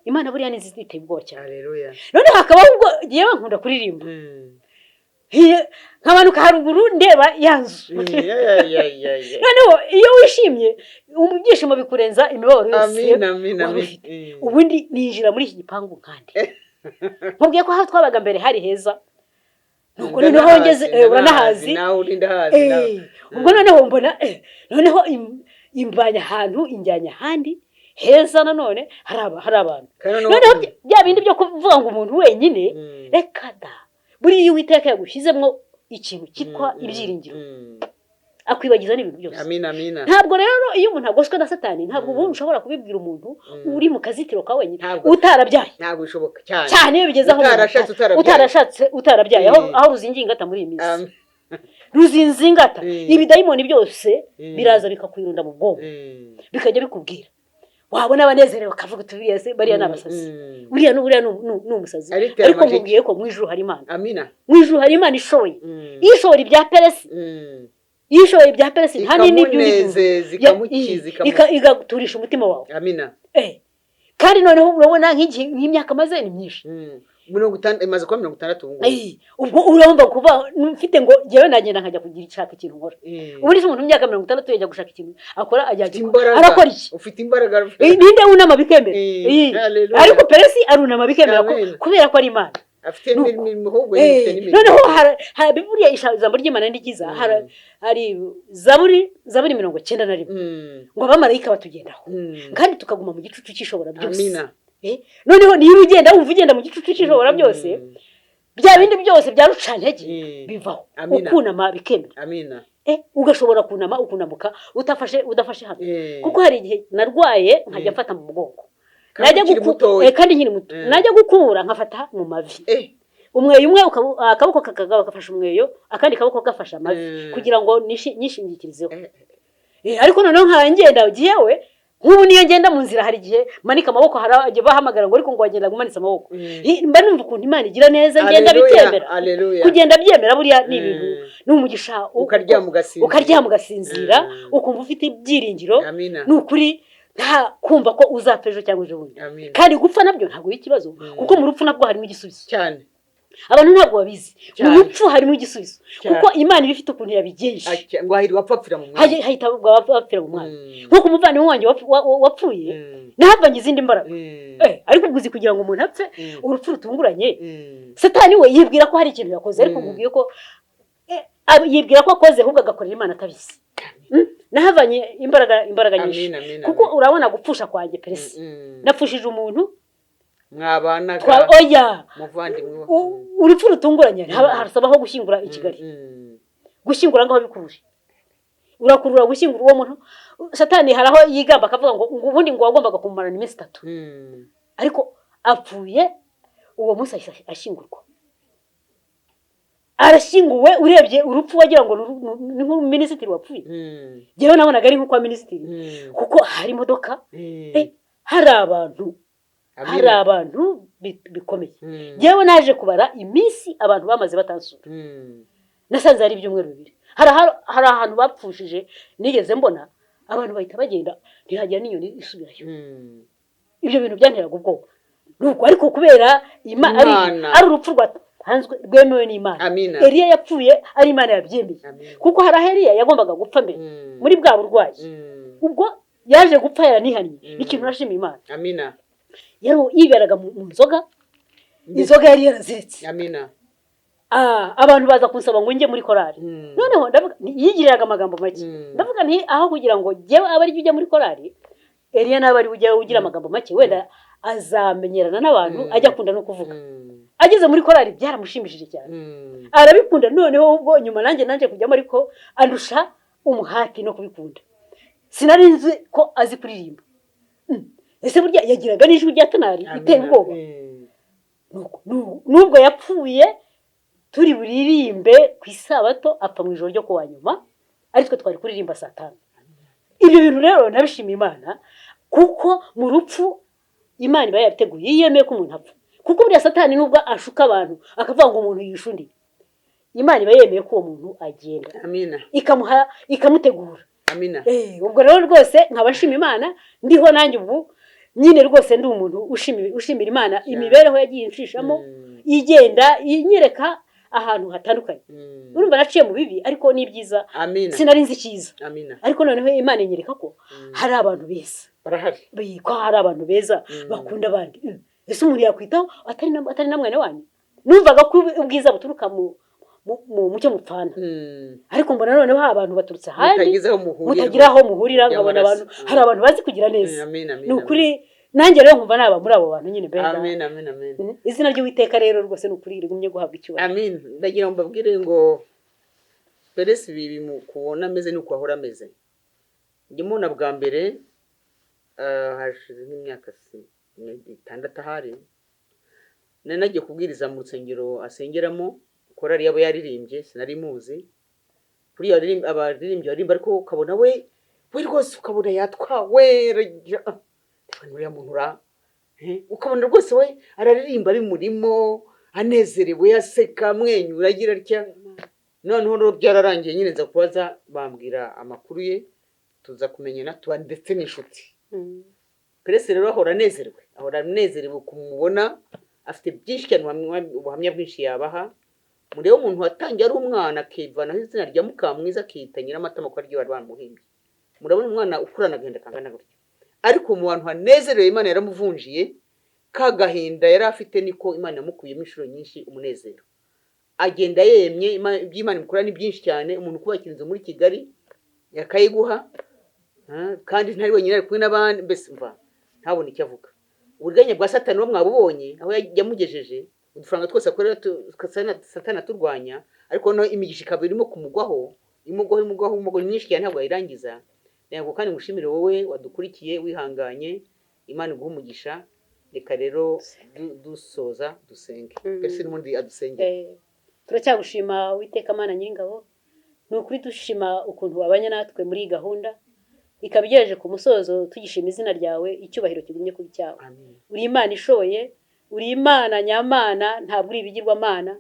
Imana buriya ni ziteye ubwoba cyane haleluya none hakaba ubwo yewe nkunda kuririmba nkamanuka haruguru ndeba yanzu noneho iyo wishimye umubyishimo bikurenza imibabaro yose amina ubundi ninjira muri iki gipangu kandi nkubwiye ko aho twabaga mbere hari heza nuko noneho ngeze uranahazi nawe urinda hazi ubwo noneho mbona noneho imbanya ahantu injyanya handi heza nanone hari abantu noneho bya bindi byo kuvuga ngo umuntu wenyine reka da buriya Uwiteka yagushyizemo ikintu cyitwa ibyiringiro akwibagiza n'ibintu byose amina ntabwo rero iyo umuntu agoswe na satani ntabwo ubu ushobora kubibwira umuntu uri mu kazitiro ka wenyine utarabyaye ntabwo bishoboka cyane iyo bigeze aho utarashatse utarabyaye aho ruzingingata muri iyi minsi ruzinzingata ibidayimoni byose biraza bikakwirunda mu bwonko bikajya bikubwira wabona abanezerewe bakavuga tubiriya se bariya n'abasazi uriya ni umusazi ariko mubwiye ko mu ijuru hari Imana amina mu ijuru hari Imana ishoboye ishobora ibya peresi yishoboye ibya peresi nta igaturisha umutima wawe amina kandi noneho urabona nk'imyaka maze ni myinshi 50 imaze kuba 60 ubwo urumva kuva mfite ngo jewe nagenda nkajya kugira ishaka ikintu nkora ubu ni umuntu imyaka 60 yajya gushaka ikintu akora arakora iki ufite imbaraga ninde unama bikemera ariko peresi arunama bikemera kubera ko ari Imana afite imihogo yifite n'imibiri noneho hari Bibiliya ijambo ry'Imana ndikiza hari Zaburi 91 ngo abamarayika batugendaho kandi tukaguma mu gicucu cy'ishobora byose amina noneho niba ugenda wumva ugenda mu gicucu cy'ishobora byose bya bindi byose bya rucantege bivaho ukunama bikemera amina ugashobora kunama ukunamuka udafashe hano kuko hari igihe narwaye nkajya mfata mu mugongo najya kandi nkiri muto najya gukura nkafata mu mavi umweyo umwe akaboko kagafasha umweyo akandi kaboko gafasha amavi kugira ngo nishingikirizeho ariko noneho nkangenda giyewe nk'ubu niyo ngenda mu nzira hari igihe manika amaboko harajye bahamagara ngo ariko ngo wagenda gumanitsa amaboko mba numva ukuntu Imana igira neza ngenda bitemera kugenda byemera buriya ni ibintu n'umugisha ukaryama ugasinzira ukumva ufite ibyiringiro ni ukuri nta kumva ko uzapfa ejo cyangwa ejo bundi kandi gupfa nabyo ntabwo ari ikibazo kuko mu rupfu nabwo harimo igisubizo cyane abantu ntabwo babizi mu rupfu harimo igisubizo kuko Imana iba ifite ukuntu yabigenje ngo ahirwa apfapfira mu mwana hahita bapfira mu mwana nkuko umuvandimwe wanjye wapfuye nahavanye izindi mbaraga ariko uguzi kugira ngo umuntu apfe urupfu rutunguranye satani we yibwira ko hari ikintu yakoze ariko mubwiye ko yibwira ko akoze ahubwo agakorera Imana atabizi nahavanye imbaraga nyinshi kuko urabona gupfusha kwanjye peresi napfushije umuntu mwabanaga muvandimwe urupfu rutunguranye harasabaho gushyingura i Kigali gushyingura ngaho bikuruje urakurura gushyingura uwo muntu satani haraho yigamba akavuga ngo ubundi ngo wagombaga kumarana iminsi 3 ariko apfuye uwo munsi ashyingurwa arashyinguwe urebye urupfu wagira ngo ni nk'umuminisitiri wapfuye jewe nabonaga ari nk'uko minisitiri kuko hari imodoka hari abantu bikomeye jewe naje kubara iminsi abantu bamaze batansura nasanze ari ibyumweru 2 hari ahantu bapfushije nigeze mbona abantu bahita bagenda ntihagira n'inyoni isubirayo ibyo bintu byanteraga ubwoba nuko ariko kubera ari urupfu rwemewe n'Imana Eliya yapfuye ari Imana yabyemeye kuko hari Eliya yagombaga gupfa mbere muri bwa burwayi ubwo yaje gupfa yaranihannye ikintu nashimye Imana amina yaro yiberaga mu nzoga inzoga yari yaraziritse amina abantu baza kunsaba ngo njye muri korali noneho ndavuga yigiriraga amagambo make ndavuga nti aho kugira ngo jewe abari ujya muri korali Eliya nawe ari ujya ugira amagambo make wenda azamenyerana n'abantu ajya akunda no kuvuga ageze muri korari byaramushimishije cyane arabikunda noneho ubwo nyuma nanjye kujyamo ariko andusha umuhati no kubikunda sinari nzi ko azi kuririmba ese burya yagiraga n'ijwi rya tonari iteye ubwoba nubwo yapfuye turi buririmbe ku isabato apfa mu ijoro ryo kuwa nyuma aritwe twari kuririmba saa 5. Ibyo bintu rero nabishimiye Imana kuko mu rupfu Imana iba yabiteguye yiyemeye ko umuntu apfa kuko buriya Satani nubwo ashuka abantu akavuga ngo umuntu yishundi Imana iba yemeye ko uwo muntu agenda amina ikamutegura amina ubwo rero rwose nkabashima Imana ndiho nanjye ubu nyine rwose ndi umuntu ushimira Imana imibereho yagiye inshishamo igenda inyereka ahantu hatandukanye urumva naciye mu bibi ariko ni byiza sinari nzi cyiza ariko noneho Imana inyereka ko hari abantu beza barahari ko hari abantu beza bakunda abandi ese umuntu yakwitaho atari na mwene wanyu numvaga ko ubwiza buturuka mu mucyo mupfana ariko mbona noneho abantu baturutse ahandi mutagira aho muhurira nkabona abantu hari abantu bazi kugira neza ni ukuri nanjye rero nkumva naba muri abo bantu nyine benda amen amen amen izina ry'Uwiteka rero rwose ni ukuri rigumye guhabwa icyubahiro amen ndagira ngo mbabwire ngo Peresi bibi mu kubona ameze nuko ahora ameze ndimo na bwa mbere hashize n'imyaka 6 ahari nagiye kubwiriza mu rusengero asengeramo korari yabo yaririmbye sinari muzi kuri abaririmbye barimba ariko ukabona we rwose ukabona yatwawe uriya muntu ukabona rwose we araririmba bimurimo anezerewe yaseka amwenyura agira atya noneho rero byararangiye nyine nza kubaza bambwira amakuru ye tuza kumenyana tuba ndetse n'inshuti Peresi rero ahora anezerewe kumubona afite byinshi cyane ubuhamya bwinshi yabaha murebe umuntu watangiye ari umwana akivanaho izina rya Mukamwiza akita Nyiramatama ko aryo bari bamuhimbye murabona umwana ukurana agenda kangana gutyo ariko mu bantu hanezerewe Imana yaramuvunjiye kagahinda yari afite niko Imana yamukuyemo inshuro nyinshi umunezero agenda yemye iby'Imana imukora ni byinshi cyane umuntu kubakira inzu muri Kigali yakayiguha kandi ntari wenyine ari kumwe n'abandi mbese mva ntabone icyo avuga uburiganya bwa Satani mwabubonye aho yamugejeje udufaranga twose akorera Satani aturwanya ariko no imigisha ikaba irimo kumugwaho imugwaho nyinshi cyane ntabwo yayirangiza ntabwo kandi ngushimire wowe wadukurikiye wihanganye Imana iguha umugisha reka rero dusoza dusenge Peresi n'ubundi adusenge turacyagushima Uwiteka Mana Nyiringabo ni ukuri dushima ukuntu wabanye natwe muri iyi gahunda ikaba igejeje ku musozo tugishima izina ryawe icyubahiro kigumye kuba cyawe uri Imana ishoboye uri Imana nyamana ntabwo uri ibigirwamana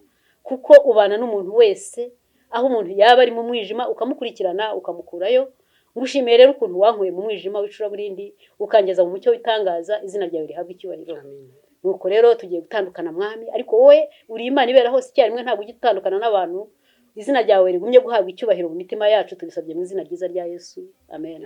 kuko ubana n'umuntu wese aho umuntu yaba ari mu mwijima ukamukurikirana ukamukurayo ngushimiye rero ukuntu wankuye mu mwijima w'icuraburindi ukangeza mu mucyo w'itangaza izina ryawe rihabwa icyubahiro nuko rero tugiye gutandukana mwami ariko wowe uri Imana ibera hose icyarimwe ntabwo ujya utandukana n'abantu izina ryawe rigumye guhabwa icyubahiro mu mitima yacu tubisabye mu izina ryiza rya Yesu amen.